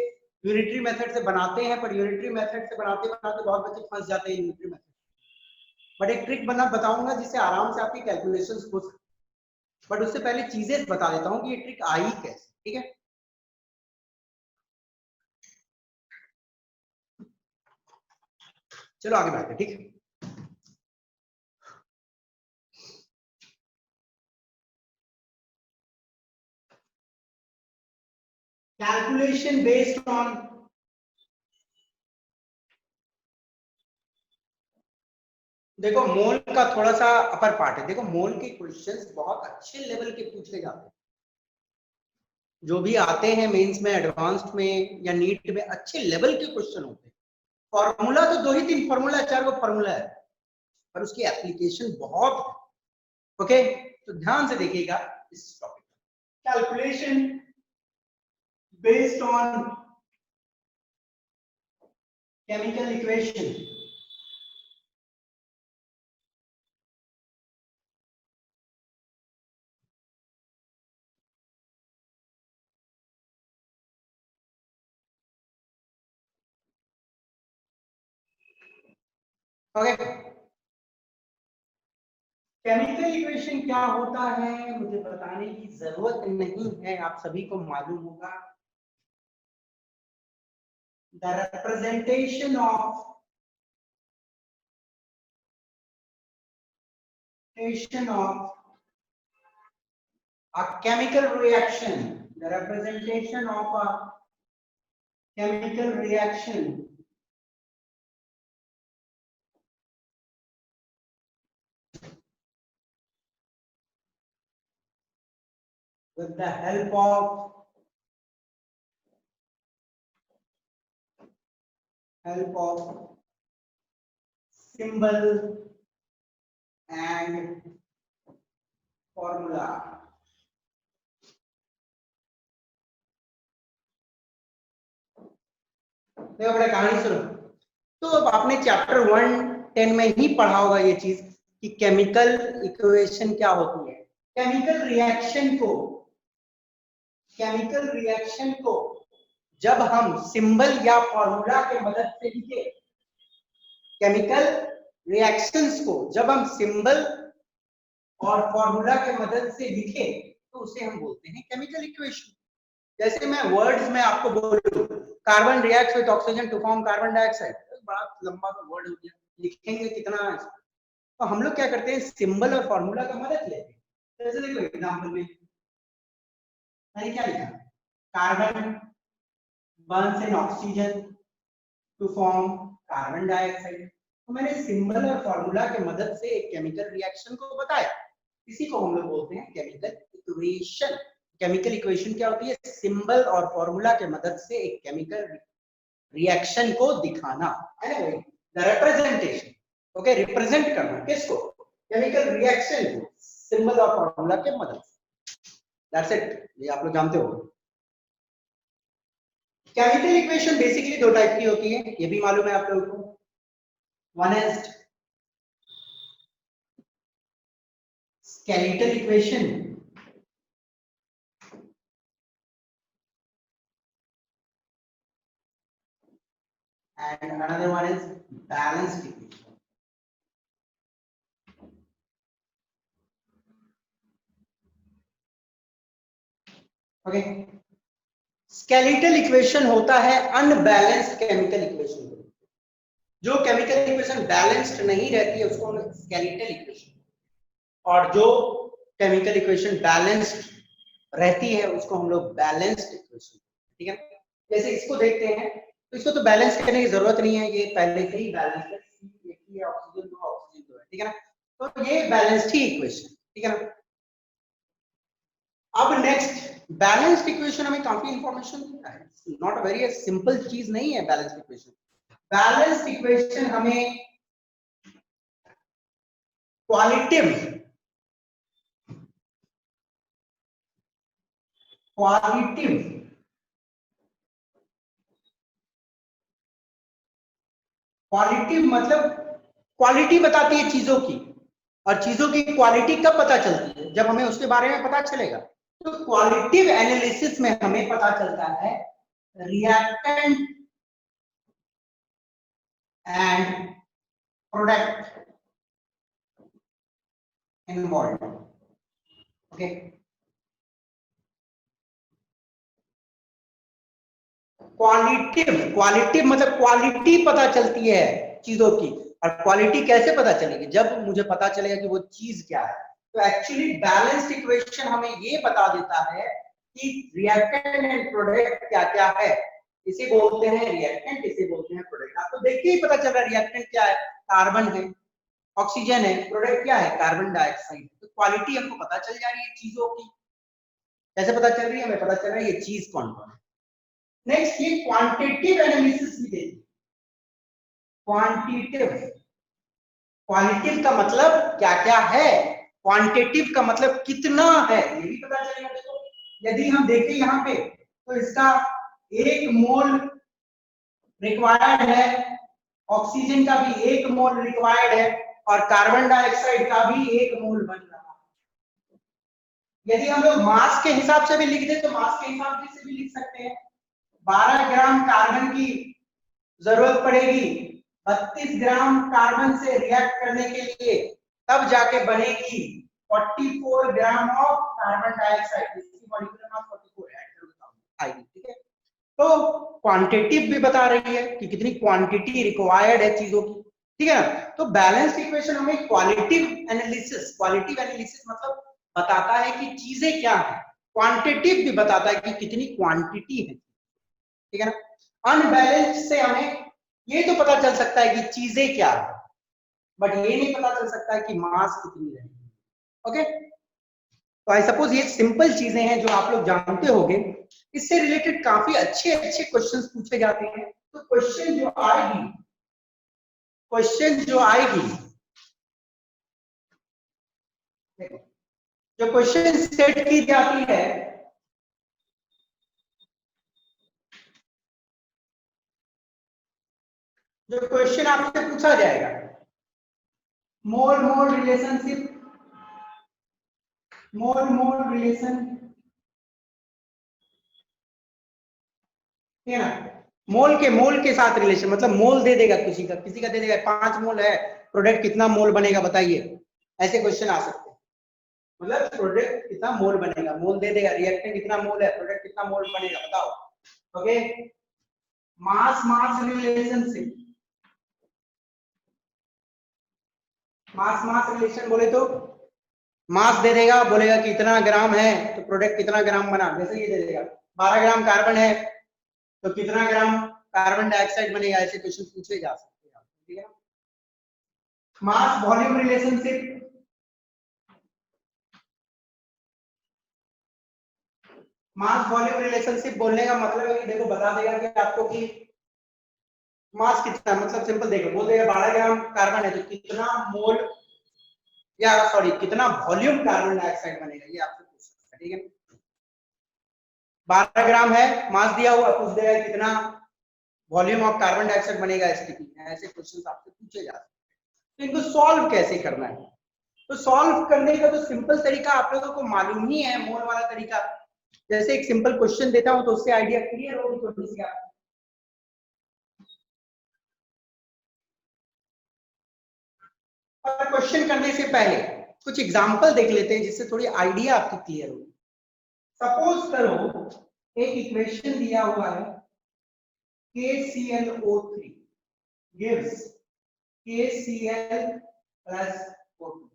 यूनिटरी मेथड से बनाते हैं, पर यूनिटरी मेथड से बनाते बनाते बहुत बच्चे फंस जाते हैं यूनिटरी मेथड। बट एक ट्रिक बताऊंगा जिससे आराम से आपकी कैलकुलेशंस हो सकती। बट उससे पहले चीजें बता देता हूँ कि ये ट्रिक आई कैसे, ठीक है? चलो आगे बढ़ते हैं, ठीक है? कैलकुलेशन बेस्ड ऑन देखो मोल का थोड़ा सा अपर पार्ट है। देखो मोल के क्वेश्चंस बहुत अच्छे लेवल के पूछे जाते हैं, जो भी आते हैं मेंस में, एडवांस्ड में या नीट में, अच्छे लेवल के क्वेश्चन होते हैं। फॉर्मूला तो 2 ही 3 फॉर्मूला, 4 को फॉर्मूला है, पर उसकी एप्लीकेशन बहुत है। ओके, तो ध्यान से देखिएगा इस topic. Calculation based on chemical equation. Okay, chemical equation क्या होता है मुझे बताने की जरूरत नहीं है, आप सभी को मालूम होगा। The representation of a chemical reaction, the representation of a chemical reaction with the help of symbol and formula। देखो बड़ा कहानी सुनो। तो अब आपने चैप्टर 110 में ही पढ़ा होगा ये चीज कि केमिकल इक्वेशन क्या होती है। केमिकल रिएक्शन को जब हम सिंबल या फॉर्मूला के मदद से लिखे, केमिकल रिएक्शंस को जब हम सिंबल और फॉर्मूला के मदद से लिखे तो उसे हम बोलते हैं केमिकल इक्वेशन। जैसे मैं वर्ड्स में आपको बोलूं, carbon reacts with oxygen to form carbon dioxide, बड़ा लंबा सा वर्ड हो गया, लिखेंगे कितना। तो हम लोग क्या करते हैं, सिंबल और फॉर्मूला का मदद लेते हैं। जैसे देखो एग्जांपल में मैंने क्या लिखा, carbon burns in oxygen to form carbon dioxide. तो मैंने सिंबल और फॉर्मूला के मदद से एक केमिकल रिएक्शन को बताया, इसी को हम लोग बोलते हैं केमिकल इक्वेशन। केमिकल इक्वेशन क्या होती है? सिंबल और फॉर्मूला के मदद से एक केमिकल रिएक्शन को दिखाना, है ना भाई? द रिप्रेजेंटेशन, ओके, रिप्रेजेंट करना किसको? केमिकल रिएक्शन को सिंबल और फॉर्मूला के मदद से। दैट्स इट, ये आप लोग जानते हो। केमिकल इक्वेशन बेसिकली दो टाइप की होती है, ये भी मालूम है आप लोगों को। One is skeletal equation and another one is balanced equation. Okay, skeletal equation होता है unbalanced chemical equation। जो केमिकल इक्वेशन बैलेंस्ड नहीं रहती है उसको हम skeletal equation, और जो केमिकल इक्वेशन बैलेंस्ड रहती है उसको हम लोग बैलेंस्ड इक्वेशन, ठीक है। जैसे इसको देखते हैं तो इसको तो बैलेंस करने की जरूरत नहीं है, ये पहले से ही बैलेंस है, एक ही है, ऑक्सीजन दो है, ठीक है ना। तो ये बैलेंस्ड ही इक्वेशन, ठीक है ना। अब नेक्स्ट बैलेंस्ड इक्वेशन हमें काफी इंफॉर्मेशन देता है, नॉट अ वेरी सिंपल चीज नहीं है बैलेंस्ड इक्वेशन। बैलेंस्ड इक्वेशन हमें क्वालिटेटिव मतलब क्वालिटी बताती है चीजों की, और चीजों की क्वालिटी कब पता चलती है? जब हमें उसके बारे में पता चलेगा। तो क्वालिटेटिव एनालिसिस में हमें पता चलता है reactant and product involve, okay. Qualitative मतलब क्वालिटी पता चलती है चीजों की, और क्वालिटी कैसे पता चलेगी? जब मुझे पता चलेगा कि वो चीज क्या है। तो एक्चुअली बैलेंस्ड इक्वेशन हमें ये बता देता है कि रिएक्टेंट एंड प्रोडक्ट क्या क्या है। इसे बोलते हैं रिएक्टेंट, इसे बोलते हैं प्रोडक्ट। आपको देख के ही पता चल रहा है रिएक्टेंट क्या है, कार्बन है, ऑक्सीजन है, प्रोडक्ट क्या है, कार्बन डाइऑक्साइड। तो क्वालिटी हमको पता चल जा रही है चीजों की। कैसे पता चल रही है? हमें पता चल रहा है ये चीज कौन कौन है। नेक्स्ट ये क्वांटिटेटिव एनालिसिस भी देती है। क्वांटिटेटिव का मतलब क्या क्या है, क्वांटिटेटिव का मतलब कितना है, ये भी पता चलेगा। देखो यदि हम देखें यहाँ पे तो इसका 1 मोल रिक्वायर्ड है, ऑक्सीजन का भी 1 मोल रिक्वायर्ड है, और कार्बन डाइऑक्साइड का भी 1 मोल बन रहा है। यदि हम लोग मास के हिसाब से भी लिख दे तो मास के हिसाब से भी लिख सकते हैं। 12 ग्राम कार्बन की जरूरत पड़ेगी 32 ग्राम कार्बन से रिएक्ट करने के लिए, तब जाके बनेगी 44 ग्राम ऑफ कार्बन डाइऑक्साइड। इसकी मॉलिक्यूलर मास 44 आएगी, ठीक है। तो क्वांटिटेटिव भी बता रही है कि कितनी क्वांटिटी रिक्वायर्ड है चीजों की, ठीक है ना। तो बैलेंस्ड इक्वेशन हमें क्वालिटेटिव एनालिसिस मतलब बताता है कि चीजें क्या है, क्वांटिटेटिव भी बताता है कि कितनी क्वांटिटी है, ठीक है ना। अनबैलेंस्ड से हमें ये तो पता चल सकता है कि चीजें क्या है, बट ये नहीं पता चल सकता है कि मास कितनी रहेगी, ओके। तो आई सपोज ये सिंपल चीजें हैं जो आप लोग जानते होंगे। इससे रिलेटेड काफी अच्छे अच्छे क्वेश्चंस पूछे जाते हैं। तो क्वेश्चन जो क्वेश्चन सेट की जाती है, जो क्वेश्चन आपसे पूछा जाएगा, मोल मोल रिलेशनशिप, मोल रिलेशन, ठीक है ना। मोल के साथ रिलेशन मतलब मोल दे देगा, किसी का दे देगा 5 मोल है, प्रोडक्ट कितना मोल बनेगा बताइए। ऐसे क्वेश्चन आ सकते हैं। मतलब प्रोडक्ट कितना मोल बनेगा, मोल दे देगा, रिएक्टेंट कितना मोल है, प्रोडक्ट कितना मोल बनेगा बताओ, ओके। मास रिलेशनशिप, मास रिलेशन बोले तो मास दे देगा, बोलेगा कि इतना ग्राम है तो प्रोडक्ट कितना ग्राम बना। जैसे ये दे देगा 12 ग्राम कार्बन है तो कितना ग्राम कार्बन डाइऑक्साइड बनेगा। ऐसे क्वेश्चन पूछे जा सकते हैं, ठीक है। Mass volume relationship, mass volume relationship बोलने का मतलब है कि देखो बता देगा कि आपको कि मास कितना, मतलब सिंपल देखो बोल देगा 12 ग्राम कार्बन है तो कितना मोल या सॉरी कितना वॉल्यूम कार्बन डाइऑक्साइड बनेगा, ये आपसे पूछ सकता है। ठीक है, 12 ग्राम है मास दिया हुआ, पूछ देगा कितना वॉल्यूम ऑफ कार्बन डाइऑक्साइड बनेगा एसटीपी में। ऐसे क्वेश्चंस आपसे पूछे जा सकते हैं। तो इनको सॉल्व कैसे करना है, तो सॉल्व करने का तो सिंपल तरीका आप लोगों को मालूम ही है, मोल वाला तरीका। जैसे एक सिंपल क्वेश्चन देता हूं तो उससे आइडिया क्लियर होगी थोड़ी सी आपको। और क्वेश्चन करने से पहले कुछ एग्जांपल देख लेते हैं जिससे थोड़ी आइडिया आपकी क्लियर होगी। सपोज करो एक इक्वेशन दिया हुआ है KClO3 gives KCl plus O2।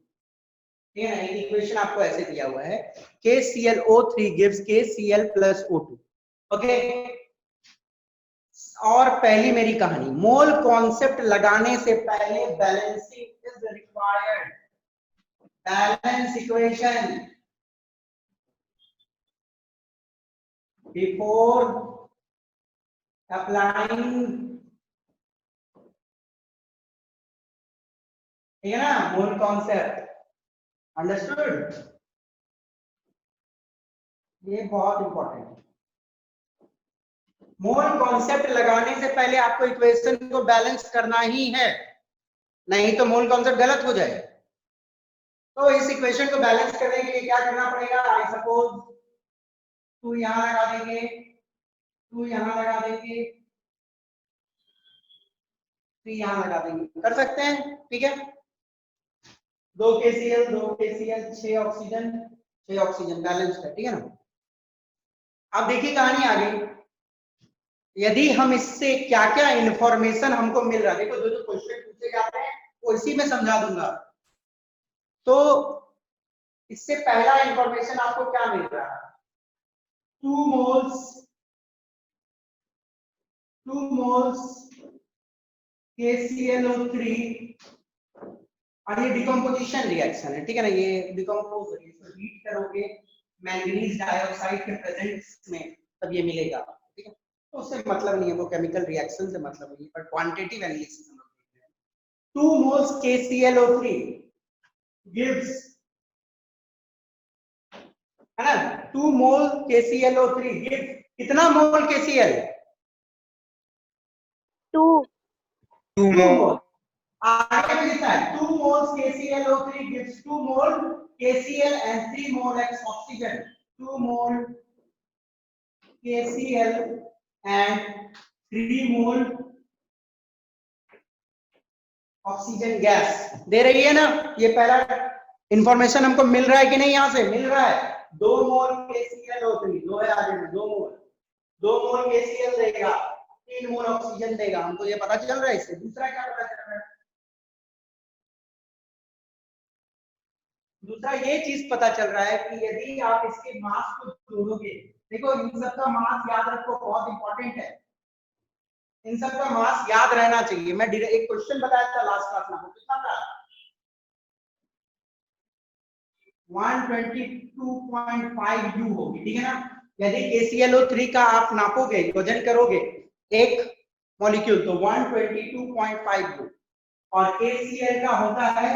ठीक है ना, एक इक्वेशन आपको ऐसे दिया हुआ है KClO3 gives KCl plus O2। Okay, और पहली मेरी कहानी, मोल कॉन्सेप्ट लगाने से पहले balancing is required. Balance equation before applying, ठीक है ना, मोल कॉन्सेप्ट। अंडरस्टूड, ये बहुत इंपॉर्टेंट है। मोल कॉन्सेप्ट लगाने से पहले आपको इक्वेशन को बैलेंस करना ही है, नहीं तो मोल कॉन्सेप्ट गलत हो जाए। तो इस इक्वेशन को बैलेंस करने के लिए क्या करना पड़ेगा, आई सपोज टू यहां लगा देंगे, टू यहां लगा देंगे, टू यहां लगा देंगे, कर सकते हैं। ठीक है, 2 KCl 6 ऑक्सीजन 6 ऑक्सीजन बैलेंस है। ठीक है ना, अब देखिए कहानी आ गई। यदि हम इससे क्या क्या इंफॉर्मेशन हमको मिल रहा है, देखो जो जो क्वेश्चन पूछे जाते हैं वो इसी में समझा दूंगा। तो इससे पहला इंफॉर्मेशन आपको क्या मिल रहा है, 2 मोल्स KClO3, और ये डिकम्पोजिशन रिएक्शन है। ठीक है ना, ये डिकम्पोज है, इसको हीट करोगे मैंगनीज डाइऑक्साइड के प्रेजेंस में तब ये मिलेगा। ठीक है, तो उससे मतलब नहीं है, वो केमिकल रिएक्शन से मतलब नहीं है, पर क्वांटिटेटिव एनालिसिस हम लोग देख रहे हैं। 2 मोल्स KClO3 gives, है ना, 2 मोल KClO3 gives कितना मोल KCl, 2 2 मोल। आगे में लिखा है 2 moles KClO3 gives 2 mole KCl and 3 mole oxygen। 2 mole KCl and 3 mole oxygen gas दे रही है ना। ये पहला इंफॉर्मेशन हमको मिल रहा है कि नहीं, यहां से मिल रहा है। 2 मोल KClO3, 2 है आगे में, 2 मोल KCl देगा, 3 मोल ऑक्सीजन देगा, हमको ये पता चल रहा है इससे। दूसरा क्या पता चल रहा है, दूसरा ये चीज पता चल रहा है कि यदि आप इसके मास को जोड़ोगे, देखो इन सब का मास याद रखो, बहुत इंपॉर्टेंट है, इन सब का मास याद रहना चाहिए। मैं एक क्वेश्चन बताया था लास्ट क्लास में, कितना था, 122.5 U होगी। ठीक है ना, यदि KClO3 का आप नापोगे, वजन करोगे एक मॉलिक्यूल तो 122.5 U, और KCl का होता है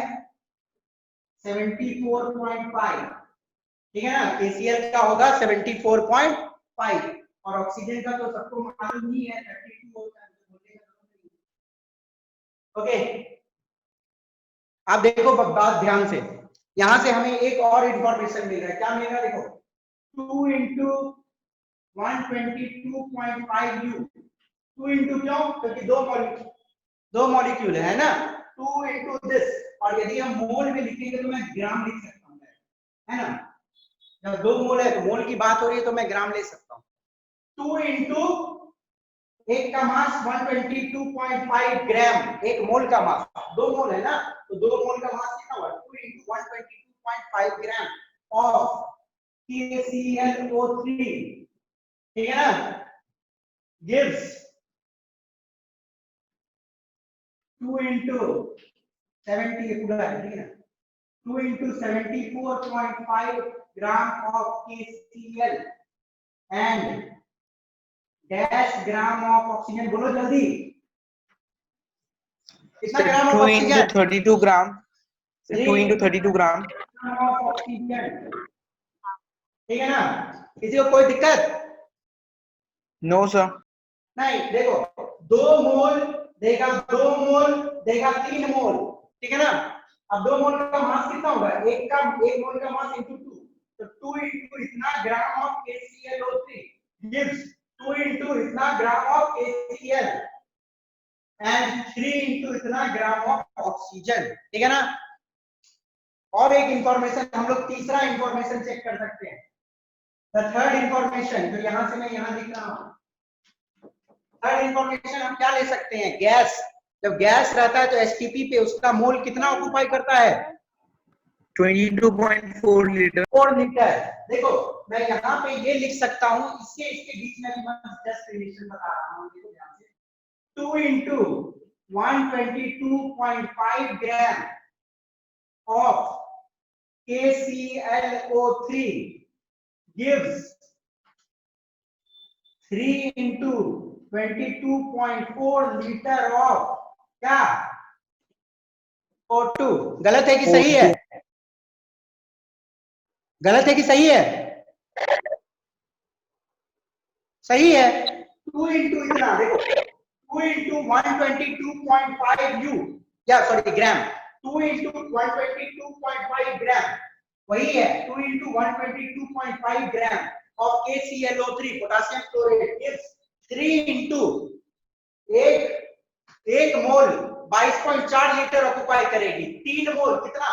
74.5। ठीक है ना, KCl का होगा 74.5, और ऑक्सीजन का तो सबको मालूम ही है 32 होता है। ओके, आप देखो बात ध्यान से, यहां से हमें एक और इंफॉर्मेशन मिल रहा है। क्या मिल रहा है, देखो 2 into 122.5 U, 2 into क्यों, क्योंकि दो मॉलिक्यूल है ना, 2 into दिस, और यदि हम मोल में लिखेंगे तो मैं ग्राम लिख सकता हूँ, है ना, जब 2 मोल है तो मोल की बात हो रही है तो मैं ग्राम ले सकता हूँ। 2 into एक का मास 122.5 ग्राम, एक मोल का मास, 2 मोल है ना, तो 2 मोल का मास कितना हुआ, 2 into 122.5 ग्राम ऑफ KClO3। ठीक है ना, gives 2 into 70 पूरा है। ठीक है ना, 2 into 74.5 gram of KCl and dash gram of oxygen, बोलो जल्दी, कितना gram of 2 into oxygen? 32 gram. 2 into 32 gram. Gram of oxygen, ठीक है ना? किसी को कोई दिक्कत? No, sir. नहीं, देखो 2 मोल देगा, 2 मोल देगा 3 मोल, ठीक है ना? अब 2 मोल का मास कितना होगा? एक मोल का मास इनटू 2, तो 2 इनटू इतना gram of KClO3 gives 2 into इतना gram of KCl and 3 into इतना ग्राम ऑफ ऑक्सीजन, ठीक है ना? और एक इंफॉर्मेशन हम लोग तीसरा इंफॉर्मेशन चेक कर सकते हैं, द थर्ड इंफॉर्मेशन, जो यहां से मैं यहां लिख रहा हूं। थर्ड इंफॉर्मेशन हम क्या ले सकते हैं? गैस, जब गैस रहता है तो एसटीपी पे उसका मोल कितना ऑक्यूपाई करता है? 22.4 liter. 4 लीटर। देखो मैं यहाँ पे ये लिख सकता हूँ, इसके बीच में भी मैं जस्ट रिलेशन बता रहा हूँ, देखो ध्यान से, 2 into 122.5 gram of KClO3 gives 3 into 22.4 litre of क्या? O2। गलत है कि सही है? गलत है कि सही है? सही है। 2 into इतना, देखो 2 into 122.5 U, क्या सॉरी ग्राम, 2 into 122.5 ग्राम वही है, 2 into 122.5 gram of KClO3 potassium chloride gives 3 into एक मोल 22.4 लीटर ऑक्यूपाई करेगी, 3 मोल कितना?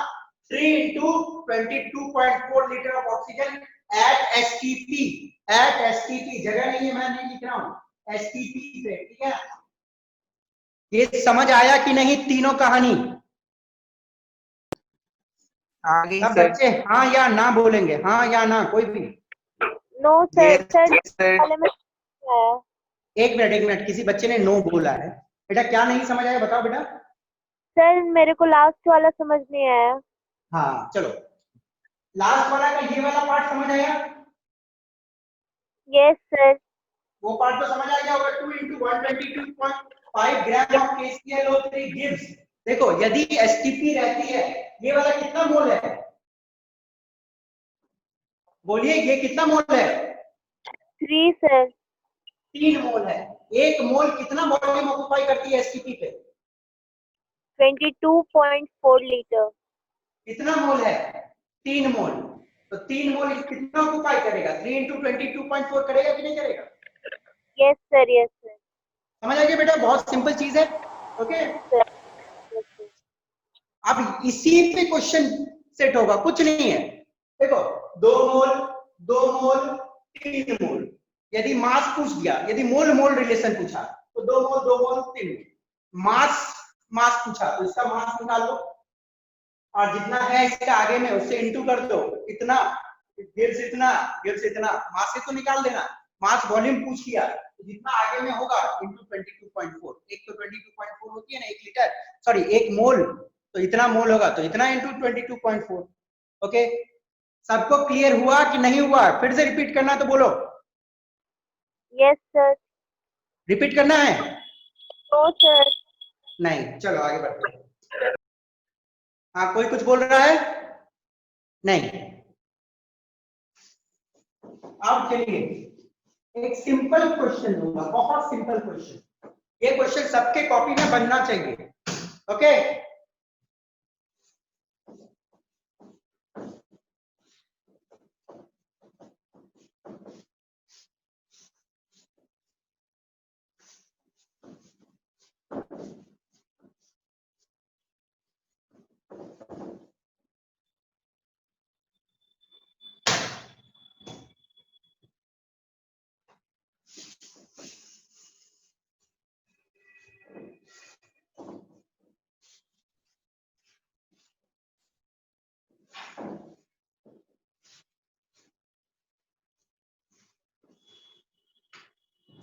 3 into 22.4 litre of oxygen at STP, at STP, जगह नहीं है मैं नहीं लिख रहा हूं, एसटीपी पे, ठीक है? ये समझ आया कि नहीं तीनों कहानी? आगे सब सर। बच्चे हाँ या ना बोलेंगे, हाँ या ना, कोई भी? No sir, sir Yes, sir. वाले में है। एक मिनट, किसी बच्चे ने नो बोला है। बेटा क्या नहीं समझ आया बताओ बेटा। सर मेरे को लास्ट वाला समझ नहीं आया। हाँ चलो, लास्ट वाला का ये वाला पार्ट समझ आया? Yes sir. वो पार्ट तो समझ आ गया होगा। 2 into 122.5 gram of KClO3 gives, देखो यदि एसटीपी रहती है, ये वाला कितना मोल है? बोलिए ये कितना मोल है? 3 सर। 3 मोल है। एक मोल कितना वॉल्यूम ऑक्यूपाई करती है एसटीपी पे? 22.4 लीटर। कितना मोल है? 3 मोल। तो 3 मोल कितना ऑक्यूपाई करेगा? 3 into 22.4 करेगा कि नहीं करेगा? Yes sir, yes sir. समझ आ गया बेटा, बहुत सिंपल चीज है। ओके, अब इसी पे क्वेश्चन सेट होगा, कुछ नहीं है। देखो 2 मोल 2 मोल 3 मोल, यदि मास पूछ दिया, यदि मोल मोल रिलेशन पूछा तो 2 मोल 2 मोल 3 मोल। मास पूछा तो इसका मास निकाल लो, और जितना है इसके आगे में उससे इंटू कर दो, इतना गिव्स इतना, गिव्स इतना, मास से तो निकाल देना। मास वॉल्यूम पूछ लिया तो जितना आगे में होगा इंटू 22.4, एक तो 22.4 होती है ना 1 लीटर, सॉरी 1 मोल, तो इतना मोल होगा तो इतना इंटू 22.4। ओके, सबको क्लियर हुआ कि नहीं हुआ? फिर से रिपीट करना तो बोलो। Yes sir. रिपीट करना है? No sir. नहीं, चलो आगे बढ़ते हैं। हाँ कोई कुछ बोल रहा है? नहीं। अब चलिए एक सिंपल क्वेश्चन दूंगा, बहुत सिंपल क्वेश्चन। ये क्वेश्चन सबके कॉपी में बनना चाहिए। ओके,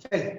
चलिए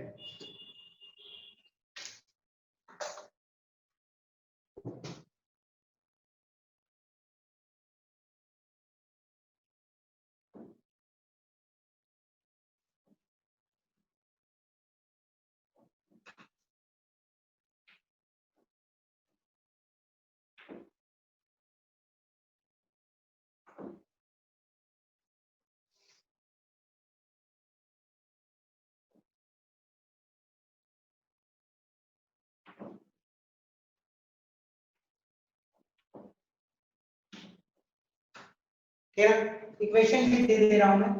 ठीक है, इक्वेशन भी दे दे रहा हूं मैं।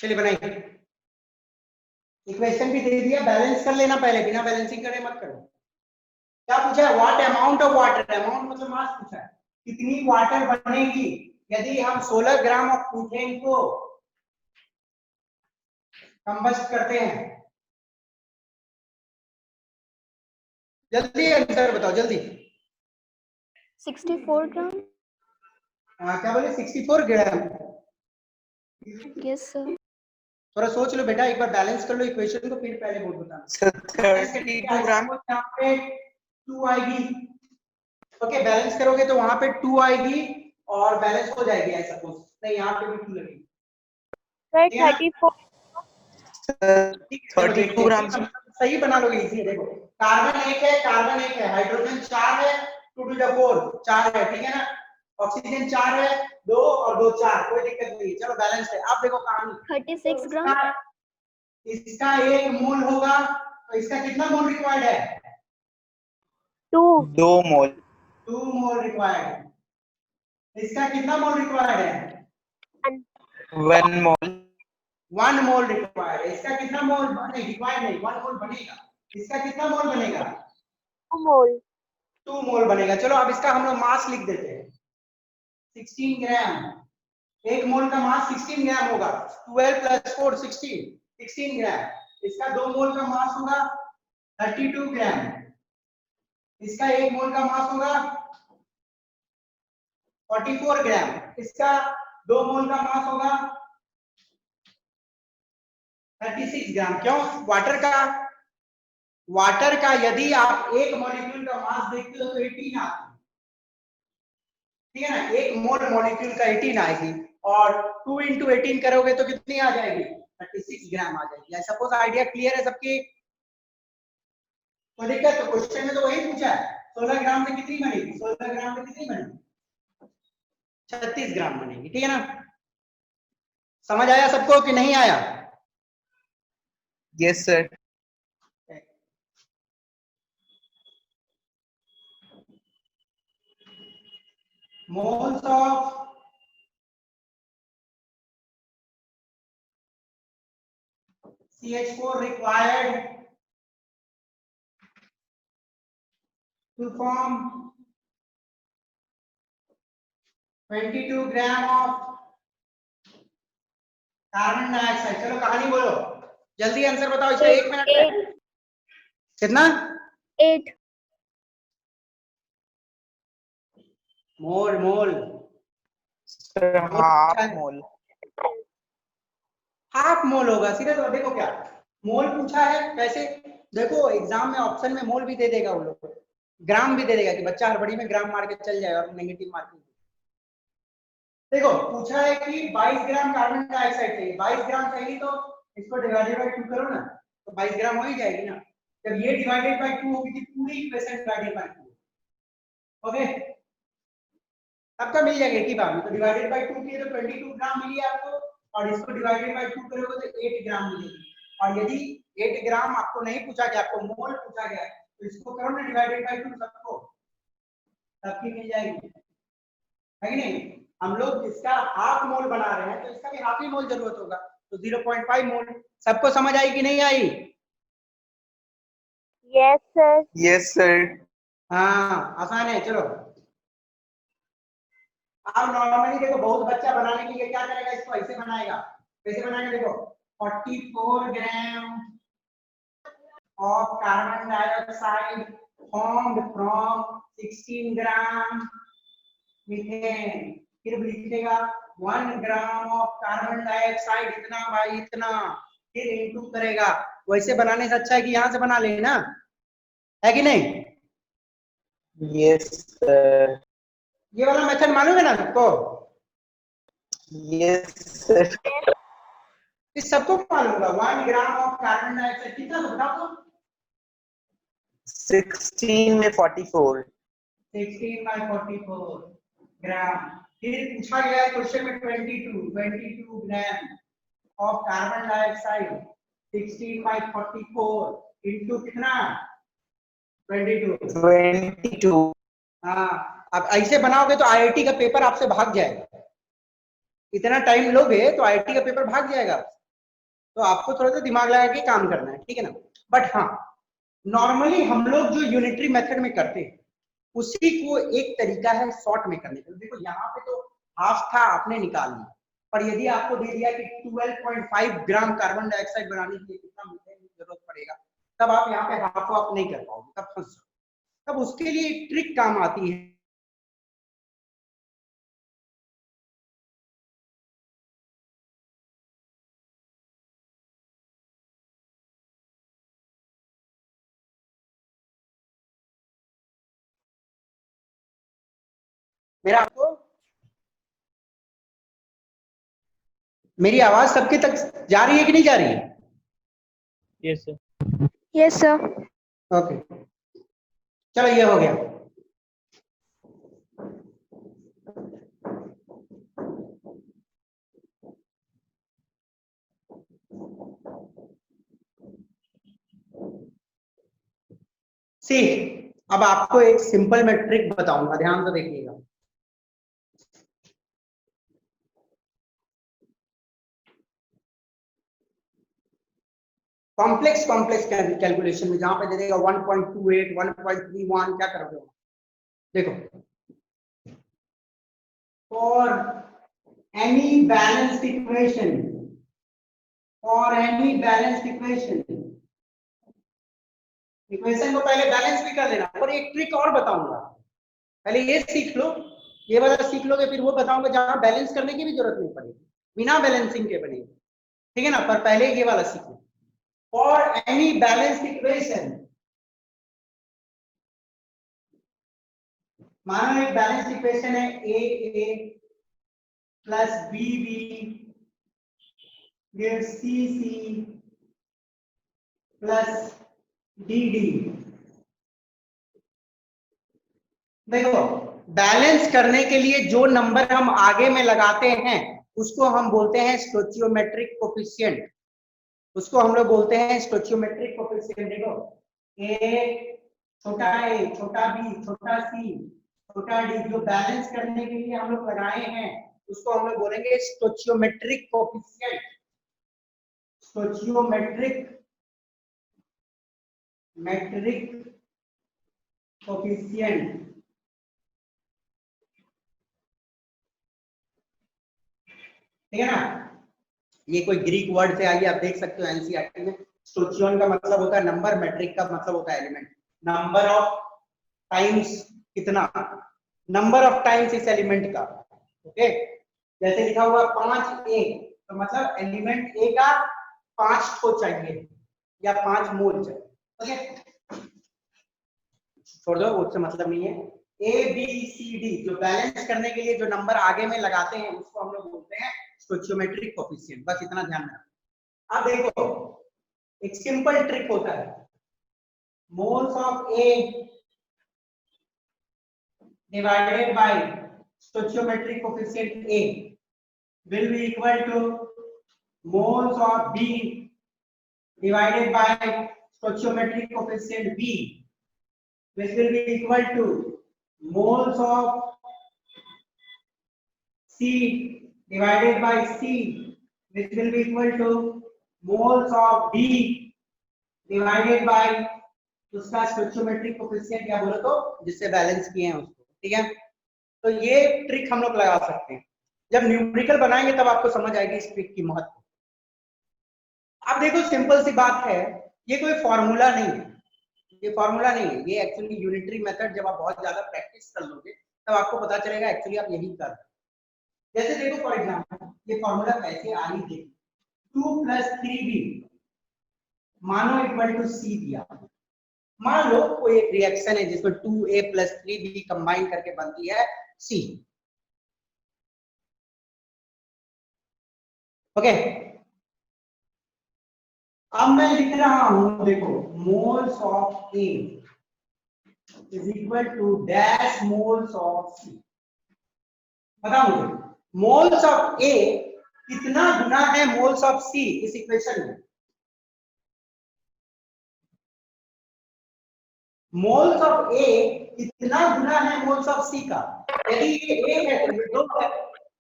चलिए बनाइए, इक्वेशन भी दे दिया, बैलेंस कर लेना पहले, बिना बैलेंसिंग करे मत करो। क्या पूछा है? What amount of water, amount मतलब मास पूछा है, कितनी वाटर बनेगी यदि हम 16 ग्राम ऑफ मीथेन को कंबस्ट करते हैं। जल्दी आंसर बताओ जल्दी। 64 ग्राम। क्या बोले? 64 ग्राम। Yes sir. थोड़ा सोच लो बेटा, एक बार बैलेंस कर लो इक्वेशन को, फिर पहले बोल बताना। 32 ग्राम। यहाँ पे 2 आएगी, ओके, बैलेंस करोगे तो वहां पे 2 आएगी और बैलेंस हो जाएगी, आई सपोज नहीं, यहाँ पे भी 2 लगेगी। सर ठीक है ना? 34 32 ग्राम। सही बना लोगे, इजी है। देखो कार्बन 1 है, कार्बन 1 है, हाइड्रोजन 4 है, 2 to the 4 4 है, ठीक है ना, ऑक्सीजन 4 है, 2 और 2 4, कोई दिक्कत नहीं है। चलो बैलेंस है। अब देखो कहानी, 36 ग्राम। इसका 1 मोल होगा तो इसका कितना मोल रिक्वायर्ड है? 2 मोल। 2 मोल रिक्वायर्ड। इसका कितना मोल रिक्वायर्ड है? 1 मोल। 1 मोल रिक्वायर्ड। इसका कितना मोल नहीं रिक्वायर्ड नहीं, 1 मोल बनेगा। इसका कितना मोल बनेगा? 2 मोल। 2 मोल बनेगा। चलो अब इसका हम लोग मास लिख देते हैं, 16 ग्राम। 1 मोल का मास 16 ग्राम होगा, 12 + 4 16 ग्राम। इसका 2 मोल का मास होगा 32 ग्राम। इसका 1 मोल का मास होगा 44 ग्राम। इसका 2 मोल का मास होगा 36 ग्राम। क्यों? वाटर का यदि आप एक मॉलिक्यूल का मास देखते हो तो 18 आता है, ठीक है ना, एक मोल मॉलिक्यूल का 18 आएगी, और 2 × 18 करोगे तो कितनी आ जाएगी? 36 ग्राम आ जाएगी। सपोज आइडिया क्लियर है सबकी? कोई दिक्कत? तो क्वेश्चन में तो वही पूछा है, 16 ग्राम से कितनी बनेगी? 16 ग्राम से कितनी बनेगी? 36 ग्राम बनेगी, ठीक है ना। समझ आया सबको कि नहीं आया? Yes sir. moles of CH4 required to form 22 gram of carbon dioxide. चलो कहानी बोलो, जल्दी आंसर बताओ, इसमें 1 मिनट में। कितना? 8 mole. Mole sir half mole. Half mole होगा सीधे। तो देखो क्या मोल पूछा है, कैसे? देखो एग्जाम में ऑप्शन में मोल भी दे देगा वो लोग, ग्राम भी दे देगा कि बच्चा हड़बड़ी में ग्राम मार के चल जाए और नेगेटिव मार्किंग। देखो पूछा है कि 22 ग्राम कार्बन डाइऑक्साइड चाहिए, 22 ग्राम चाहिए तो इसको डिवाइडेड बाय 2 करो ना, तो 22 ग्राम हो ही जाएगी ना। जब ये डिवाइडेड बाय 2 होगी तो पूरी इक्वेशन डिवाइडेड बाय 2, ओके, आपका मिल जाएगा एक ही बार में। तो डिवाइडेड बाय 2 किए तो 22 ग्राम मिली आपको, और इसको डिवाइडेड बाय 2 करोगे तो 8 ग्राम मिलेगी। और यदि 8 ग्राम आपको नहीं पूछा गया, आपको मोल पूछा गया, तो इसको करो ना डिवाइडेड बाय 2 सबको, सबकी मिल जाएगी, है कि नहीं। हम लोग इसका हाफ मोल बना रहे हैं तो इसका भी हाफ ही मोल जरूरत होगा, तो 0.5 मोल। सबको समझ आई कि नहीं आई? Yes sir. Yes sir. हाँ आसान है। चलो अब नॉर्मली देखो, बहुत बच्चा बनाने के लिए क्या करेगा, इसको ऐसे बनाएगा। कैसे बनाएगा? देखो 44 ग्राम of carbon dioxide formed from 16 gram methane, फिर लिखेगा 1 ग्राम ऑफ कार्बन डाइऑक्साइड इतना भाई इतना, फिर इनटू करेगा। वैसे बनाने से अच्छा है कि यहाँ से बना ले ना, है कि नहीं? Yes sir. ये वाला मेथड मालूम है ना सबको? Yes sir. इस सबको मालूम होगा। 1 ग्राम ऑफ कार्बन डाइऑक्साइड कितना तो बताओ तो? 16 में 44 16/44 ग्राम। फिर पूछा गया है क्वेश्चन में 22 ग्राम ऑफ कार्बन डाइऑक्साइड 16/44 इनटू कितना 22। हाँ, अब ऐसे बनाओगे तो आईआईटी का पेपर आपसे भाग जाएगा। इतना टाइम लोगे तो आईआईटी का पेपर भाग जाएगा। तो आपको थोड़ा सा दिमाग लगा के काम करना है, ठीक है ना। बट हाँ, नॉर्मली हम लोग जो यूनिटरी मेथड में करते हैं उसी को एक तरीका है शॉर्ट में करने का। देखो यहाँ पे तो हाफ था, आपने निकाल लिया, पर यदि आपको दे दिया कि 12.5 ग्राम कार्बन डाइऑक्साइड बनाने के लिए कितना मीथेन की जरूरत पड़ेगा, तब आप यहाँ पे हाफ ऑफ नहीं कर पाओगे, तब फंस जाओगे। तब उसके लिए एक ट्रिक काम आती है। मेरा आपको मेरी आवाज सबके तक जा रही है कि नहीं जा रही है? Yes sir. Yes, sir. Okay, चलो ये हो गया। सी, अब आपको एक सिंपल मैं ट्रिक बताऊंगा, ध्यान से देखिएगा। कॉम्प्लेक्स कैलकुलेशन में जहां पे दे देगा 1.28 1.31, क्या करोगे? देखो, for any balanced equation equation को पहले बैलेंस भी कर लेना। और एक ट्रिक और बताऊंगा, पहले ये सीख लो, ये वाला सीख लोगे, फिर वो बताऊंगा जहां बैलेंस करने की भी जरूरत नहीं पड़ेगी, बिना बैलेंसिंग के बनेगी, ठीक है ना। पर पहले ये वाला सीख लो। फॉर एनी बैलेंस्ड इक्वेशन, मानो एक बैलेंस्ड इक्वेशन है A plus B gives C plus D. देखो, बैलेंस करने के लिए जो नंबर हम आगे में लगाते हैं उसको हम बोलते हैं स्टोचियोमेट्रिक कोफिशिएंट। उसको हम लोग बोलते हैं स्टोचियोमेट्रिक कोफिशिएंट। देखो, ए छोटा बी छोटा सी छोटा डी, जो बैलेंस करने के लिए हम लोग लगाए हैं उसको हम लोग बोलेंगे स्टोचियोमेट्रिक कोफिशिएंट। स्टोचियोमेट्रिक कोफिशिएंट, ठीक है ना। ये कोई ग्रीक वर्ड से आई, आप देख सकते हो एनसीईआरटी में। स्टोचियन का मतलब होता है नंबर, मैट्रिक का मतलब होता है एलिमेंट। नंबर ऑफ टाइम्स, कितना नंबर ऑफ टाइम्स इस एलिमेंट का, ओके। जैसे लिखा हुआ 5A, तो मतलब एलिमेंट ए का 5 को चाहिए या 5 मोल चाहिए, ओके। छोड़ दो, उससे मतलब नहीं है। ABCD, जो बैलेंस करने के लिए जो नंबर आगे में लगाते हैं उसको हम लोग बोलते हैं स्टोचियोमेट्रिक कोफिशिएंट। बस इतना ध्यान रखना। अब देखो, एक सिंपल ट्रिक होता है, moles of A divided by stoichiometric coefficient A will be equal to moles of B divided by stoichiometric coefficient B, which will be equal to moles of C divided by C, which will be equal to moles of B divided by उसका स्टोइचियोमेट्रिक coefficient या बोलो तो जिससे balance किए हैं उसको, ठीक है। तो ये ट्रिक हम लोग लगा सकते हैं। जब न्यूमेरिकल बनाएंगे तब आपको समझ आएगी इस ट्रिक की महत्व। अब देखो, सिंपल सी बात है, ये कोई फॉर्मूला नहीं है, ये फॉर्मूला नहीं है, ये एक्चुअली यूनिटरी मेथड। जब आप बहुत ज्यादा प्रैक्टिस कर लोगे तब आपको पता चलेगा एक्चुअली आप यही कर रहे हैं। जैसे देखो, फॉर एग्जांपल ये फॉर्मूला कैसे आई, देखो 2 + 3b मानो इक्वल टू c दिया। मान लो कोई एक रिएक्शन है जिसमें 2a + 3b कंबाइन करके बनती है c, ओके। अब मैं लिख रहा हूं, देखो, moles of A is equal to dash moles of C. बताओ मुझे मोल्स ऑफ ए कितना गुना है मोल्स ऑफ सी इस इक्वेशन में। मोल्स ऑफ ए कितना गुना है मोल्स ऑफ सी का। यदि ये 1 है तो ये 2 है,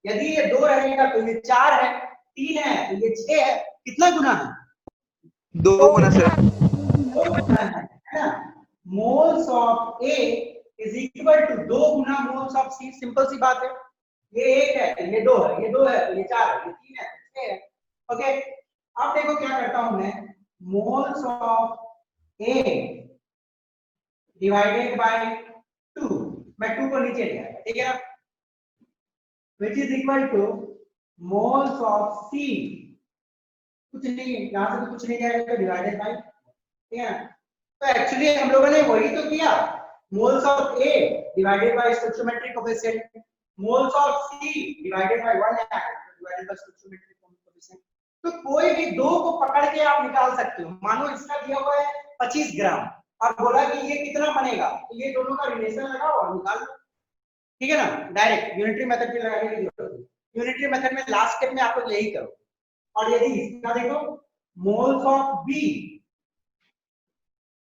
यदि ये 2 रहेगा तो ये 4 है, 3 है तो ये 6 है। कितना गुना है? 2 गुना सर। 2 गुना है ना। Moles of A is equal to 2 गुना मोल्स ऑफ सी। सिंपल सी बात है। ये 1 है तो ये 2 है, ये 2 है तो ये 4 है, ये 3 है तो 6 है। ओके अब देखो क्या करता हूं मैं, moles of A divided bye 2, मैं 2 को नीचे ले आया, ठीक है ना, which is equal to moles of C, कुछ नहीं यहां से तो कुछ नहीं जाएगा तो डिवाइडेड बाय, ठीक है ना। तो एक्चुअली हम लोगों ने वही तो किया, moles of A divided by stoichiometric coefficient, moles of C divided by 1 divided by stoichiometric coefficient. तो कोई भी दो को पकड़ के आप निकाल सकते हो। मानो इसका दिया हुआ है 25 ग्राम और बोला कि ये कितना बनेगा, तो ये दोनों का रिलेशन लगाओ और निकाल लो, ठीक है ना। डायरेक्ट यूनिटरी मेथड पे लगाने की जरूरत नहीं। यूनिटरी मेथड में लास्ट स्टेप में आप लोग यही करो। और यदि इसका देखो moles of B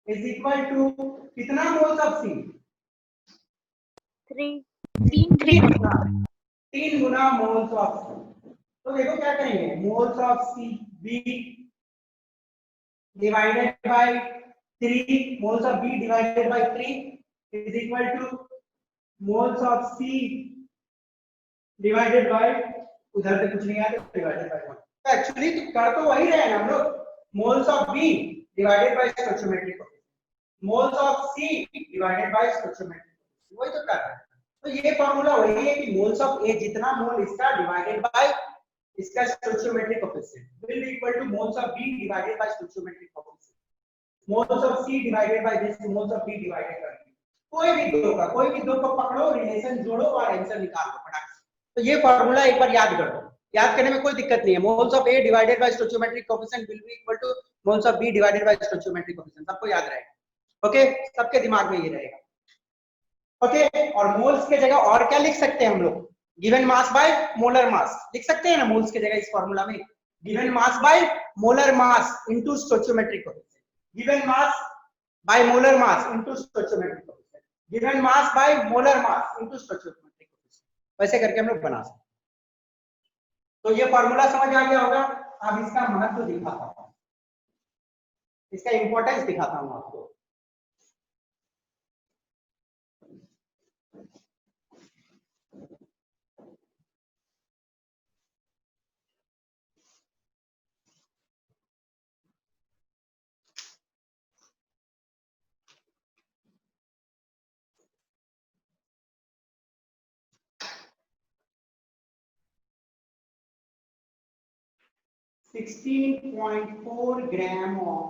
is equal to कितना मोल्स ऑफ C, 3 गुना मोल्स ऑफ C। तो देखो क्या करेंगे, moles of C B divided by 3, moles of B divided by 3 is equal to moles of C divided by, उधर से कुछ नहीं आया तो डिवाइडेड बाय 1। तो एक्चुअली तो कर तो वही रहे हैं हम लोग, moles of B divided by stoichiometric coefficient, moles of C divided by stoichiometric coefficient, वही तो कर रहे हैं। तो ये फार्मूला वही है कि मोल्स ऑफ A जितना मोल इसका डिवाइडेड बाय इसका stoichiometric coefficient will be equal to moles of B divided by stoichiometric coefficient, moles of C divided by this moles of B divided by, कोई भी दो को पकड़ो, रिलेशन जोड़ो और आंसर निकाल लो फटाक से। तो ये फार्मूला एक बार याद कर लो, याद करने में कोई दिक्कत नहीं है। Moles of A divided by stoichiometric coefficient will be equal to moles of B divided by stoichiometric coefficient, सबको याद रहेगा। ओके सबके दिमाग में ये रहेगा। ओके और मोल्स के जगह और क्या लिख सकते हैं हम लोग, गिवन मास बाय मोलर मास लिख सकते हैं ना मोल्स के जगह। इस फार्मूला में given mass by molar mass into stoichiometric coefficient, given mass by molar mass into stoichiometric coefficient, given mass by molar mass into stoichiometric coefficient, वैसे करके हम लोग बना सकते हैं। तो ये फार्मूला समझ आ गया होगा। अब इसका महत्व दिखाता हूं, इसका इंपॉर्टेंस दिखाता हूं आपको। (16.4 gram of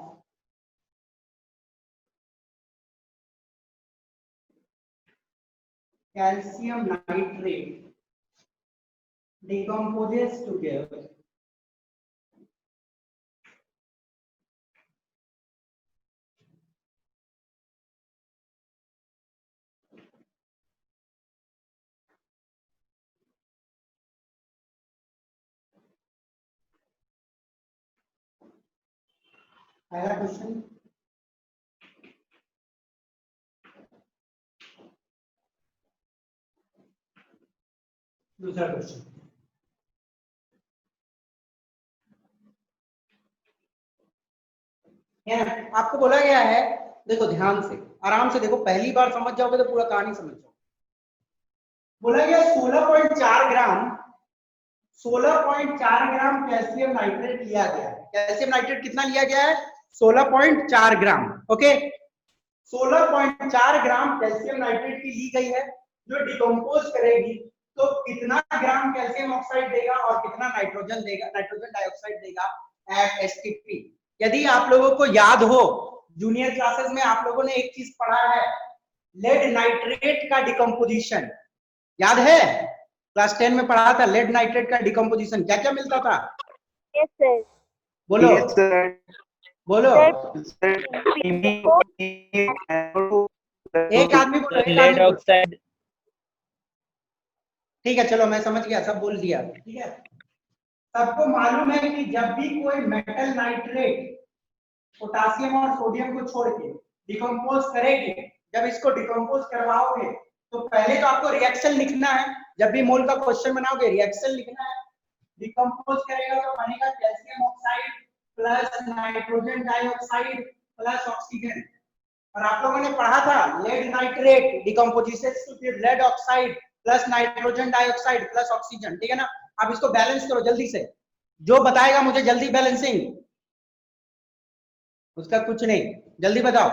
calcium nitrate decomposes to give पहला क्वेश्चन। दूसरा क्वेश्चन, आपको बोला गया है, देखो ध्यान से आराम से देखो, पहली बार समझ जाओगे तो पूरा कहानी समझ जाओगे। बोला गया 16.4 ग्राम कैल्शियम नाइट्रेट लिया गया है। कैल्शियम नाइट्रेट कितना लिया गया है, 16.4 ग्राम। ओके 16.4 ग्राम कैल्शियम नाइट्रेट की ली गई है, जो डिकम्पोज करेगी तो कितना ग्राम कैल्शियम ऑक्साइड देगा और कितना नाइट्रोजन देगा, नाइट्रोजन डाइऑक्साइड देगा एट एसटीपी। यदि आप लोगों को याद हो, जूनियर क्लासेस में आप लोगों ने एक चीज पढ़ा है, लेड नाइट्रेट का डिकम्पोजिशन याद है, क्लास 10 में पढ़ा था। लेड नाइट्रेट का डिकम्पोजिशन क्या क्या मिलता था? Yes sir. बोलो सर बोलो सर एक आदमी बोलो, एक लेड आदमी बोलो। ऑक्साइड ठीक है चलो मैं समझ गया, सब बोल दिया। ठीक है, सबको मालूम है कि जब भी कोई मेटल नाइट्रेट पोटासियम और सोडियम को छोड़ के डिकम्पोज करेगी, जब इसको डिकम्पोज करवाओगे तो पहले तो आपको रिएक्शन लिखना है। जब भी मोल का क्वेश्चन बनाओगे रिएक्शन लिखना है। डिकम्पोज करेगा तो बनेगा calcium oxide plus nitrogen dioxide plus oxygen. और आप लोगों ने पढ़ा था lead nitrate decomposition to give lead oxide plus nitrogen dioxide plus oxygen. ठीक है ना, अब इसको बैलेंस करो जल्दी से, जो बताएगा मुझे जल्दी बैलेंसिंग, उसका कुछ नहीं, जल्दी बताओ,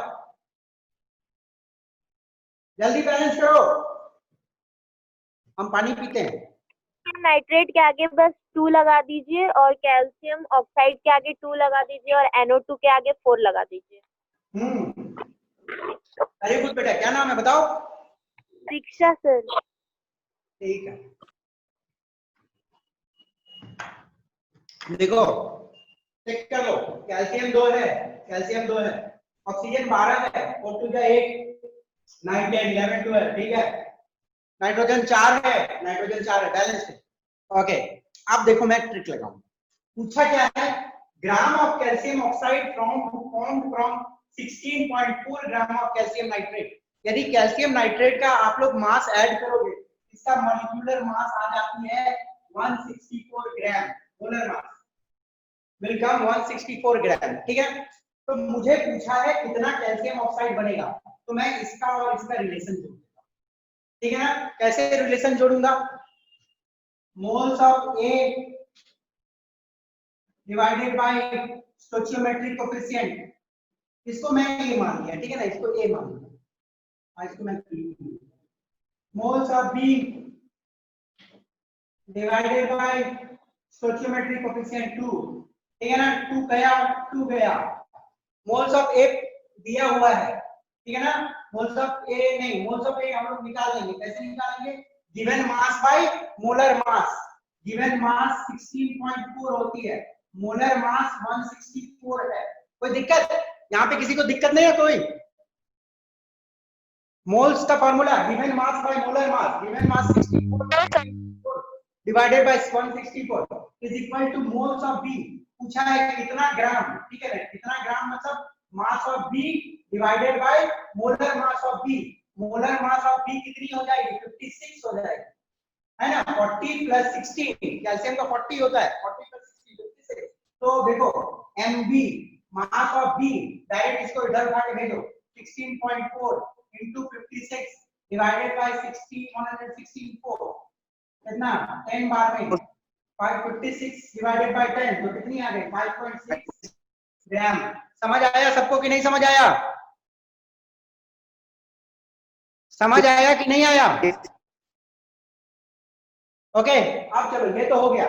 जल्दी बैलेंस करो, हम पानी पीते हैं। नाइट्रेट के आगे बस 2 लगा दीजिए और कैल्शियम ऑक्साइड के आगे 2 लगा दीजिए और NO2 के आगे 4 लगा दीजिए। अरे गुड बेटा, क्या नाम है बताओ? दीक्षा सर। ठीक है, देखो चेक कर लो, कैल्शियम 2 है, कैल्शियम 2 है, ऑक्सीजन 12 है, O2 का 1, 9 10 11 12, ठीक है, नाइट्रोजन 4 है, नाइट्रोजन 4 है, बैलेंस है। ओके, अब देखो मैं ट्रिक लगाऊंगा। पूछा क्या है, ग्राम of calcium oxide formed from 16.4 gram of calcium nitrate. यदि कैल्शियम नाइट्रेट का आप लोग मास ऐड करोगे, इसका मॉलिक्यूलर मास आ जाती है 164 ग्राम, मोलर मास विल कम 164 ग्राम। ठीक है, तो मुझे पूछा है कितना कैल्शियम ऑक्साइड बनेगा, तो मैं इसका और इसका रिलेशन जोड़ूंगा। ठीक है ना, कैसे रिलेशन जोड़ूंगा? Moles of A divided by stoichiometric coefficient, इसको मैं ए मान लिया, ठीक है ना, इसको ए मान लिया, इसको मैं moles of B divided by stoichiometric coefficient 2, ठीक है ना, 2 गया 2 गया। मोल्स ऑफ ए दिया हुआ है, ठीक है ना, मोल्स ऑफ ए नहीं, मोल्स ऑफ ए हम लोग निकाल लेंगे, कैसे निकालेंगे? Given mass by molar mass, given मास 16.4 होती है, मोलर मास 164 है। कोई दिक्कत यहाँ पे? किसी को दिक्कत नहीं है कोई? मोल्स का formula given mass by molar mass, given mass 64 divided by 164 is equal to moles of B. पूछा है कितना ग्राम, ठीक है ना, कितना ग्राम मतलब mass of B divided by molar mass of B. Molar mass of B कितनी हो जाएगी? 56 हो जाएगी, है ना, 40 प्लस 16, कैल्शियम का 40 होता है, 40 प्लस 16 56। तो देखो Mb mass of B, direct इसको इधर उठा के भेजो, 16.4 into 56 डिवाइडेड बाय 164 कितना? 10 बार में 556 डिवाइडेड बाय 10 तो कितनी आ गई? 5.6 ग्राम। समझ आया सबको कि नहीं समझ आया? समझ आया कि नहीं आया? ओके, अब चलो ये तो हो गया।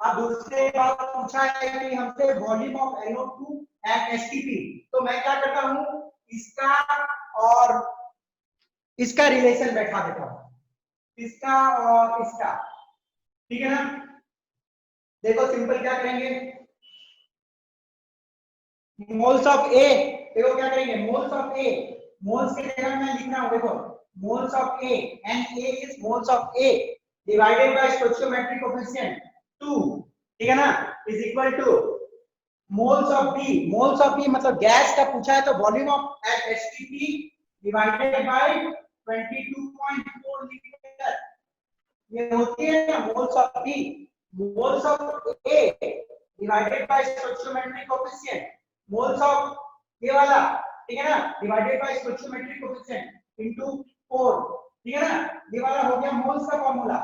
अब दूसरे बात पूछा है कि हमसे volume of NO2 eight STP, तो मैं क्या करता हूं, इसका और इसका रिलेशन बैठा देता हूं, इसका और इसका, ठीक है ना। देखो सिंपल क्या करेंगे, मोल्स ऑफ ए, देखो क्या करेंगे, मोल्स ऑफ ए, मोल्स की जगह मैं लिख रहा हूं, देखो moles of A and A is moles of A divided by stoichiometric coefficient 2, ठीक है ना, is equal to moles of B. Moles of B मतलब गैस का पूछा है तो volume of at STP divided by 22.4 litre, ये होती है ना moles of B. Moles of A divided by stoichiometric coefficient, moles of ये वाला, ठीक है ना, divided by stoichiometric coefficient into 4, ठीक है ना, ये वाला हो गया मोल्स का फार्मूला,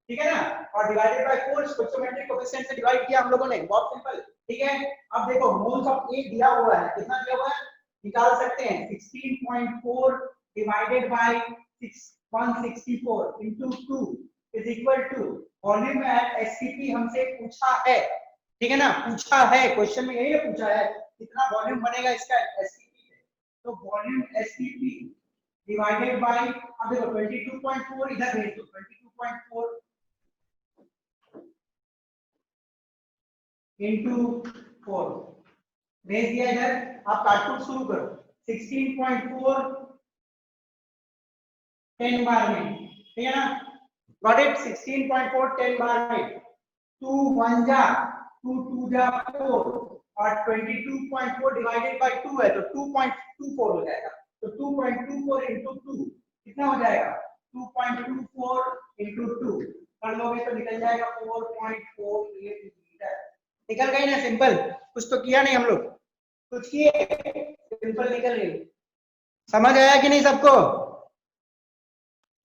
ठीक है ना, और डिवाइडेड बाय 4 स्टोइचियोमेट्रिक कोएफिशिएंट से डिवाइड किया हम लोगों ने, बहुत सिंपल, ठीक है। अब देखो मोल्स ऑफ ए दिया हुआ है, कितना दिया हुआ है निकाल सकते हैं, 16.4 divided by 164 into 2 is equal to volume at STP हमसे पूछा है, ठीक है ना, पूछा है, क्वेश्चन में यही पूछा है कितना वॉल्यूम बनेगा इसका एसटीपी पे, तो वॉल्यूम एसटीपी डिवाइडेड बाय, अब देखो 22.4 इधर भेज दो, 22.4 इनटू 4 भेज दिया इधर। आप काटकुट शुरू करो, 16.4 10 बार में, ठीक है ना, गॉट इट, 16.4 10 बार में, 2 1 जा 2 2 जा 4 और 22.4 डिवाइडेड बाय 2 है तो 2.24 हो जाएगा, तो 2.24 into 2 कितना हो जाएगा, 2.24 into 2 कर लोगे तो निकल जाएगा 4.48 मीटर, निकल गई ना, सिंपल, कुछ तो किया नहीं हम लोग, कुछ किए, सिंपल निकल गई, समझ आया कि नहीं सबको?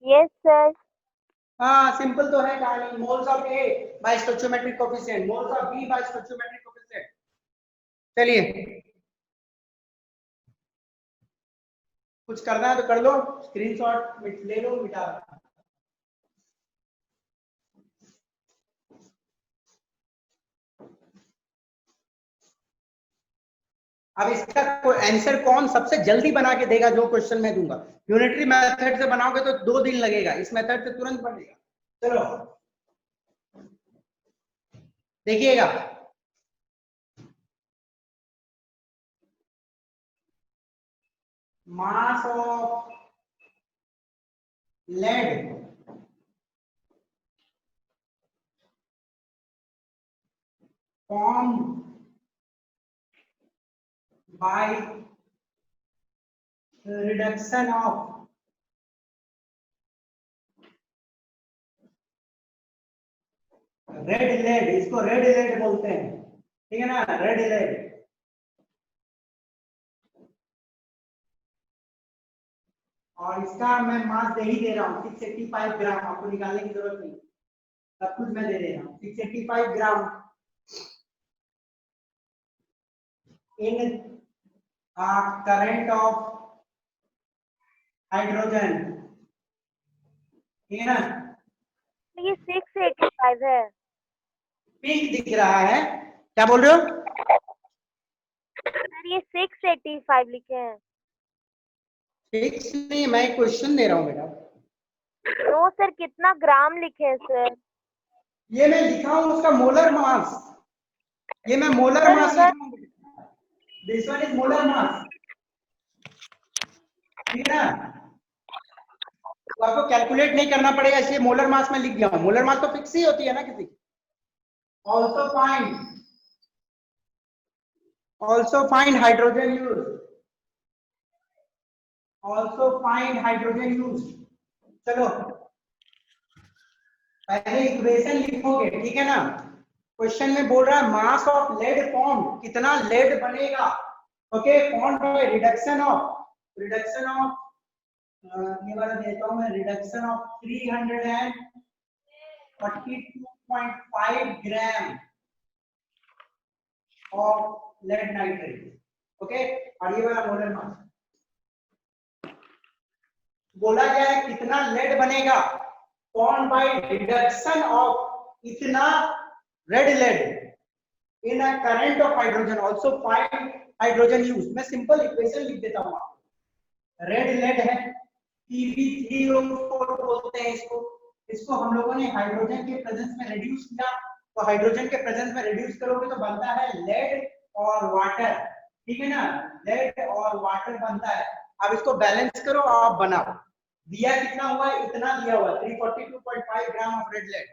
Yes sir. हाँ सिंपल तो है कहानी, moles of A by stoichiometric coefficient, moles of B by stoichiometric coefficient. चलिए कुछ करना है तो कर लो, स्क्रीनशॉट ले लो, मिटा दो। अब इसका आंसर कौन सबसे जल्दी बना के देगा, जो क्वेश्चन मैं दूंगा, यूनिटरी मेथड से बनाओगे तो 2 दिन लगेगा, इस मेथड से तुरंत बनेगा। चलो देखिएगा, mass of lead formed by reduction of red lead, इसको रेड लेड बोलते हैं, ठीक है ना, रेड लेड, और इसका मैं मास दे ही दे रहा हूँ 685 ग्राम, आपको निकालने की जरूरत नहीं, सब कुछ मैं दे रहा हूँ, 685 ग्राम इन करंट ऑफ हाइड्रोजन, ठीक है ना, ये 685 है पिंक दिख रहा है, क्या बोल रहे हो? सर, ये 685 लिखे हैं। फिक्स नहीं, मैं क्वेश्चन दे रहा हूँ बेटा। नो सर, कितना ग्राम लिखे हैं सर? ये मैं लिखा हूँ उसका मोलर मास, ये मैं मोलर सर, मास उधर लिखा हूँ, this one is molar mass, ठीक है ना, तो आपको कैलकुलेट नहीं करना पड़ेगा, इसलिए मोलर मास में लिख दिया हूँ, मोलर मास तो फिक्स ही होती है ना किसी की। also find hydrogen use, also find hydrogen use। चलो पहले इक्वेशन लिखोगे, ठीक है ना, क्वेश्चन में बोल रहा है मास ऑफ लेड फॉर्म, कितना लेड बनेगा, okay, form by reduction of ये वाला देता हूं मैं, reduction of 342.5 gram of lead nitrate, okay, और ये वाला मोलर मास, बोला गया है कितना लेड बनेगा, फॉर्म बाय रिडक्शन ऑफ इतना red lead in a current of hydrogen, also find hydrogen use. मैं सिंपल इक्वेशन लिख देता हूं आपको, रेड लेड है Pb3O4 बोलते हैं इसको, इसको हम लोगों ने हाइड्रोजन के प्रेजेंस में रिड्यूस किया, तो हाइड्रोजन के प्रेजेंस में रिड्यूस करोगे तो बनता है लेड और वाटर, ठीक है ना, लेड और वाटर बनता है। अब इसको बैलेंस करो, आप बनाओ, दिया कितना हुआ है, इतना दिया हुआ 342.5 gram of red lead,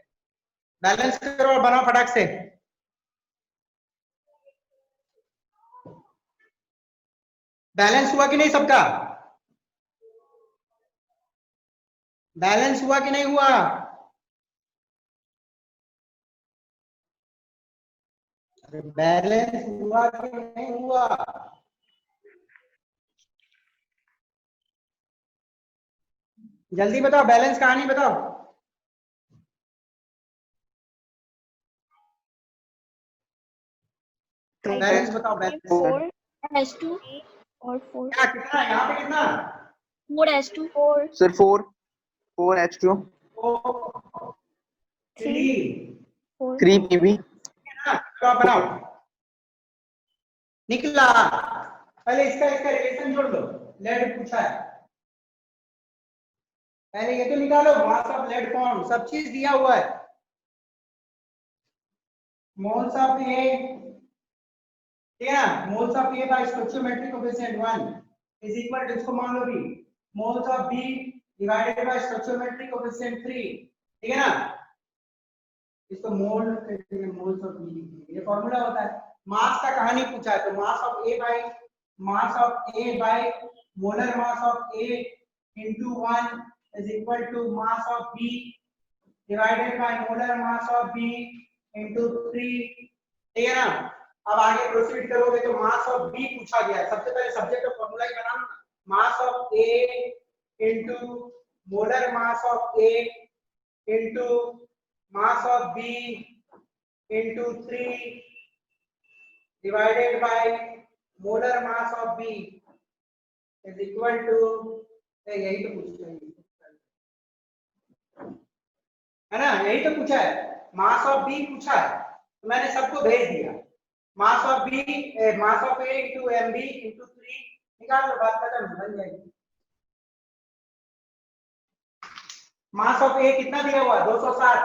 balance करो और बनाओ फटाक से। बैलेंस हुआ कि नहीं सबका, बैलेंस हुआ कि नहीं हुआ, बैलेंस हुआ कि नहीं हुआ, जल्दी बताओ, बैलेंस कहानी बताओ, बैलेंस बताओ, बैलेंस 4s2 और 4 क्या कितना है यहाँ पे, कितना 4s2 4 सर 4H2 3 4 3 Pb। तो आप बनाओ, निकला, पहले इसका रिलेशन जोड़ लो, लेड पूछा है, पहले ये तो निकालो, मास ऑफ लेड फॉर्म, सब चीज दिया हुआ है, मोल्स ऑफ ए, ठीक है ना, moles of A by stoichiometric coefficient 1 is equal to, इसको मान लो भी, moles of B divided by stoichiometric coefficient 3, ठीक है ना। इसको मोल कहते हैं, मोल्स ऑफ बी, ये फार्मूला होता है। मास का कहानी पूछा है तो mass of A by molar mass of A into 1 is equal to mass of B divided by molar mass of B into 3, ठीक है ना। अब आगे प्रोसीड करोगे तो मास ऑफ B पूछा गया है, सबसे पहले सब्जेक्ट का formula he banana, mass of A into molar mass of A into mass of B into 3 divided by molar mass of B is equal to, यही तो पूछा है ना, यही तो पूछा है, मास ऑफ बी पूछा है तो मैंने सबको भेज दिया। Mass of B mass of A into M B into 3 निकाल लो, बात खत्म, बन जाएगी। मास ऑफ ए कितना दिया हुआ 260,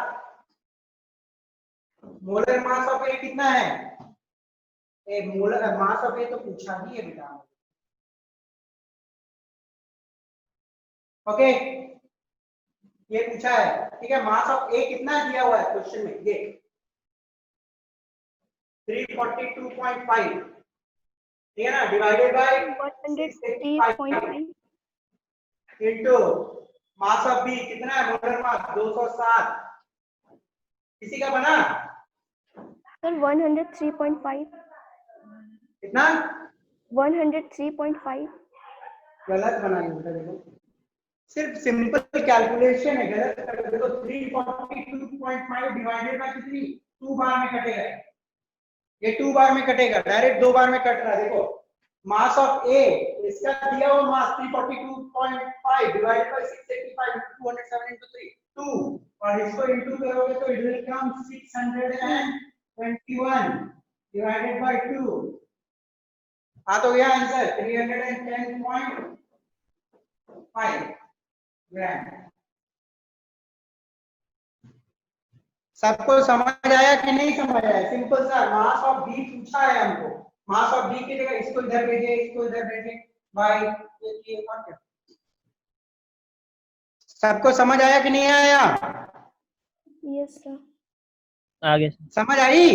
मोलर मास ऑफ ए कितना है, मोलर मास ऑफ ए तो पूछा ही है बेटा। ओके ये पूछा है, ठीक है। मास ऑफ ए कितना दिया हुआ है क्वेश्चन में, ये 342.5, ठीक है ना, divided by 103.5 into mass of B कितना है, मोलर मास 260, किसी का बना सर 103.5, कितना 103.5 गलत बनाई बेटा, देखो सिर्फ सिंपल कैलकुलेशन है, गलत कर देखो 342.5 डिवाइडेड बाय कितनी, 2 बार में कटेगा, ये 2 बार में कटेगा, डायरेक्ट 2 बार में कट रहा है। देखो मास ऑफ ए इसका दिया हुआ मास 342.5 डिवाइडेड बाय 685 207 into 3 2, और इसको इनटू करोगे तो it will come 621 divided by 2, आ तो गया आंसर 310.5 ग्राम। सबको समझ आया कि नहीं समझ आया, सिंपल सा मास ऑफ बी पूछा है हमको, मास ऑफ बी की जगह इसको इधर भेजे, इसको इधर भेजे बाय ये और क्या। सबको समझ आया कि नहीं आया, यस सर। आगे समझ आई,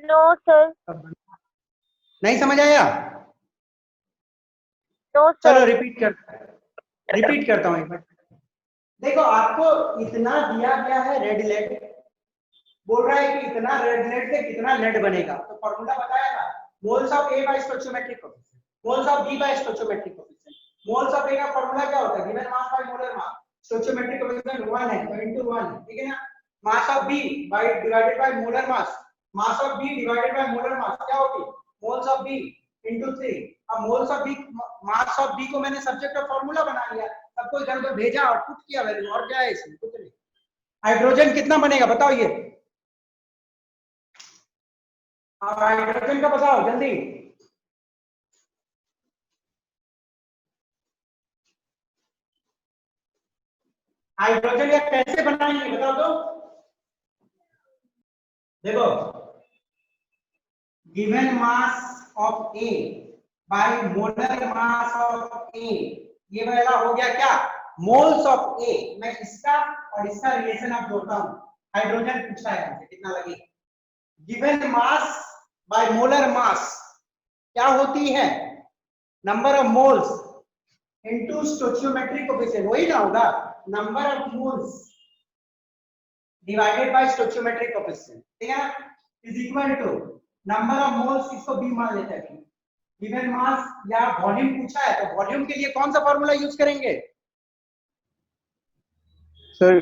नो सर, नहीं समझ आया, नो चलो सर। रिपीट करता हूँ एक बार। देखो आपको इतना दिया गया है रेड लेड, बोल रहा है कि इतना रेड लेड से कितना लेड बनेगा, तो फॉर्मूला बताया था, moles of A by stoichiometric coefficient, moles of B by stoichiometric coefficient. Moles of A का फॉर्मूला क्या होता है, given mass by molar mass, stoichiometric coefficient 1 है तो इनटू 1, ठीक है ना। Mass of B by divided by molar mass, mass of B divided by molar mass क्या होगी, मोल्स ऑफ बी इनटू 3। अब moles of B, mass of B को मैंने सब्जेक्ट का फॉर्मूला बना लिया, सबको इधर उधर भेजा और पुट किया वैल्यू, और क्या है इसमें, कुछ नहीं। हाइड्रोजन कितना बनेगा बताओ, ये अब हाइड्रोजन का बताओ जल्दी, हाइड्रोजन का कैसे बनाएंगे बताओ तो। देखो given mass of A by molar mass of A, ये वाला हो गया क्या, मोल्स ऑफ ए। मैं इसका और इसका रिलेशन आप जोड़ता हूं, हाइड्रोजन पूछा है हमसे कितना लगेगा, given mass by molar mass क्या होती है, number of moles into stoichiometric coefficient, वही ना होगा, number of moles divided by stoichiometric coefficient, ठीक है ना, is equal to number of moles, इसको बी मान लेते हैं, गिवन मास या वॉल्यूम पूछा है तो वॉल्यूम के लिए कौन सा फार्मूला यूज करेंगे, sir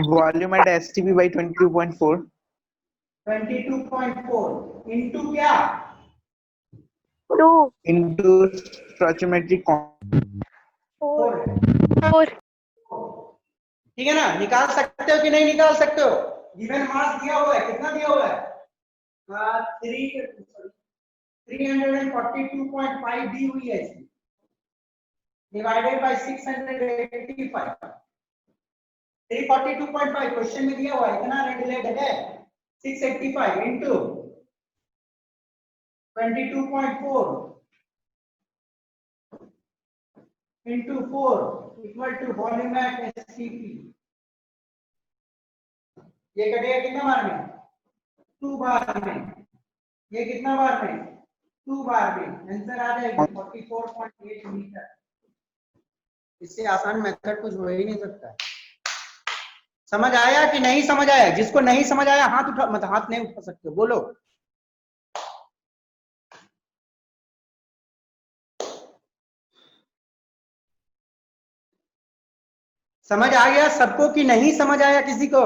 volume at STP by 22.4 into क्या, 2 into stoichiometric 4 ठीक है ना। निकाल सकते हो कि नहीं निकाल सकते हो, गिवन मास दिया हुआ है, कितना दिया हुआ है 342.5 दी हुई है इसमें, डिवाइडेड बाय 685, 342.5 क्वेश्चन में दिया हुआ है, इतना रेड लेड है 685 into 22.4 into 4 equal to volume at STP. ये कटेगा कितना बार में? 2 बार में। ये कितना बार में? 2 बार में। आंसर आ जाएगा 44.8 मीटर। इससे आसान मेथड कुछ हो ही नहीं सकता। समझ आया कि नहीं समझ आया? जिसको नहीं समझ आया हाथ उठा, मत हाथ नहीं उठा सकते, बोलो। समझ आ गया सबको कि नहीं समझ आया किसी को?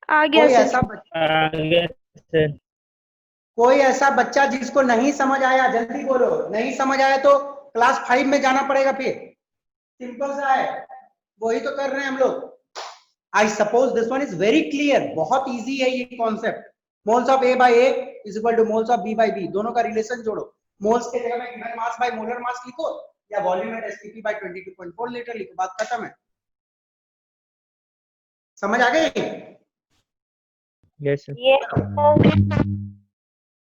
आ गया कोई सर। ऐसा सर कोई ऐसा बच्चा जिसको नहीं समझ आया जल्दी बोलो। नहीं समझ आया तो क्लास 5 में जाना पड़ेगा। फिर सिंपल सा है, वही तो कर रहे हैं हम लोग। I suppose this one is very clear, बहुत इजी है ये concept. Moles of A by A is equal to moles of B by B, दोनों का रिलेशन जोड़ो। मोल्स के जगह में given mass by molar mass लिखो या volume at STP by 22.4 litre लिखो, बात खत्म है। समझ आ गई? Yes sir. ये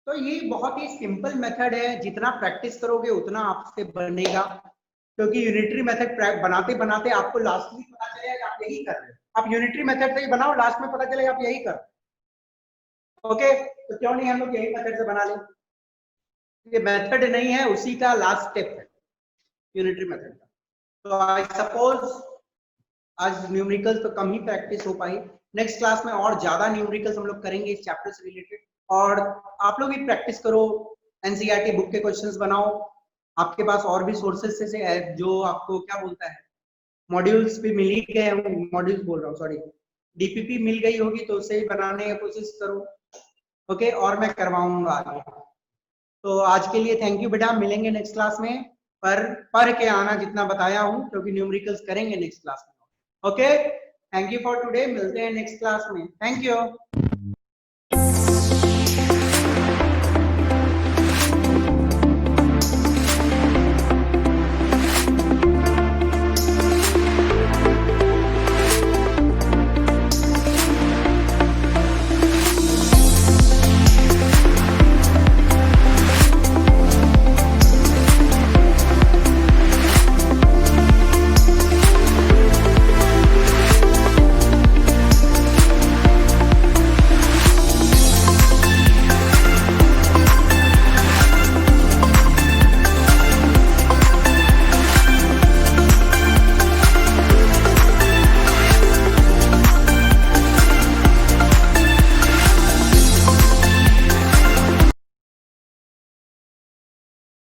तो ये बहुत ही सिंपल मेथड है, जितना प्रैक्टिस करोगे उतना आपसे बनेगा, क्योंकि यूनिटरी मेथड बनाते बनाते आपको लास्ट में पता चलेगा कि आप यही कर रहे हो। आप यूनिटरी मेथड से ही बनाओ, लास्ट में पता चलेगा आप यही कर रहे हो। ओके, तो क्यों नहीं हम लोग यही मेथड से बना लें? ये मेथड नहीं है, उसी का लास्ट स्टेप है यूनिटरी मेथड का। तो आई सपोज आज न्यूमेरिकल्स तो कम ही प्रैक्टिस हो पाई, नेक्स्ट क्लास में और ज्यादा न्यूमेरिकल्स हम लोग करेंगे इस चैप्टर से रिलेटेड। और आप लोग भी प्रैक्टिस करो, एनसीईआरटी बुक के क्वेश्चंस बनाओ। आपके पास और भी सोर्सेस से है जो आपको क्या बोलता है, मॉड्यूल्स भी मिल ही गए होंगे, मॉड्यूल्स बोल रहा हूँ सॉरी, डीपीपी मिल गई होगी तो उसे बनाने की कोशिश करो। ओके, और मैं करवाऊंगा आगे। तो आज के लिए थैंक यू बेटा, मिलेंगे नेक्स्ट क्लास में। पर पढ़ के आना जितना बताया हूँ, क्योंकि न्यूमेरिकल्स करेंगे नेक्स्ट क्लास में। Okay, thank you for today, मिलते हैं नेक्स्ट क्लास में। Thank you.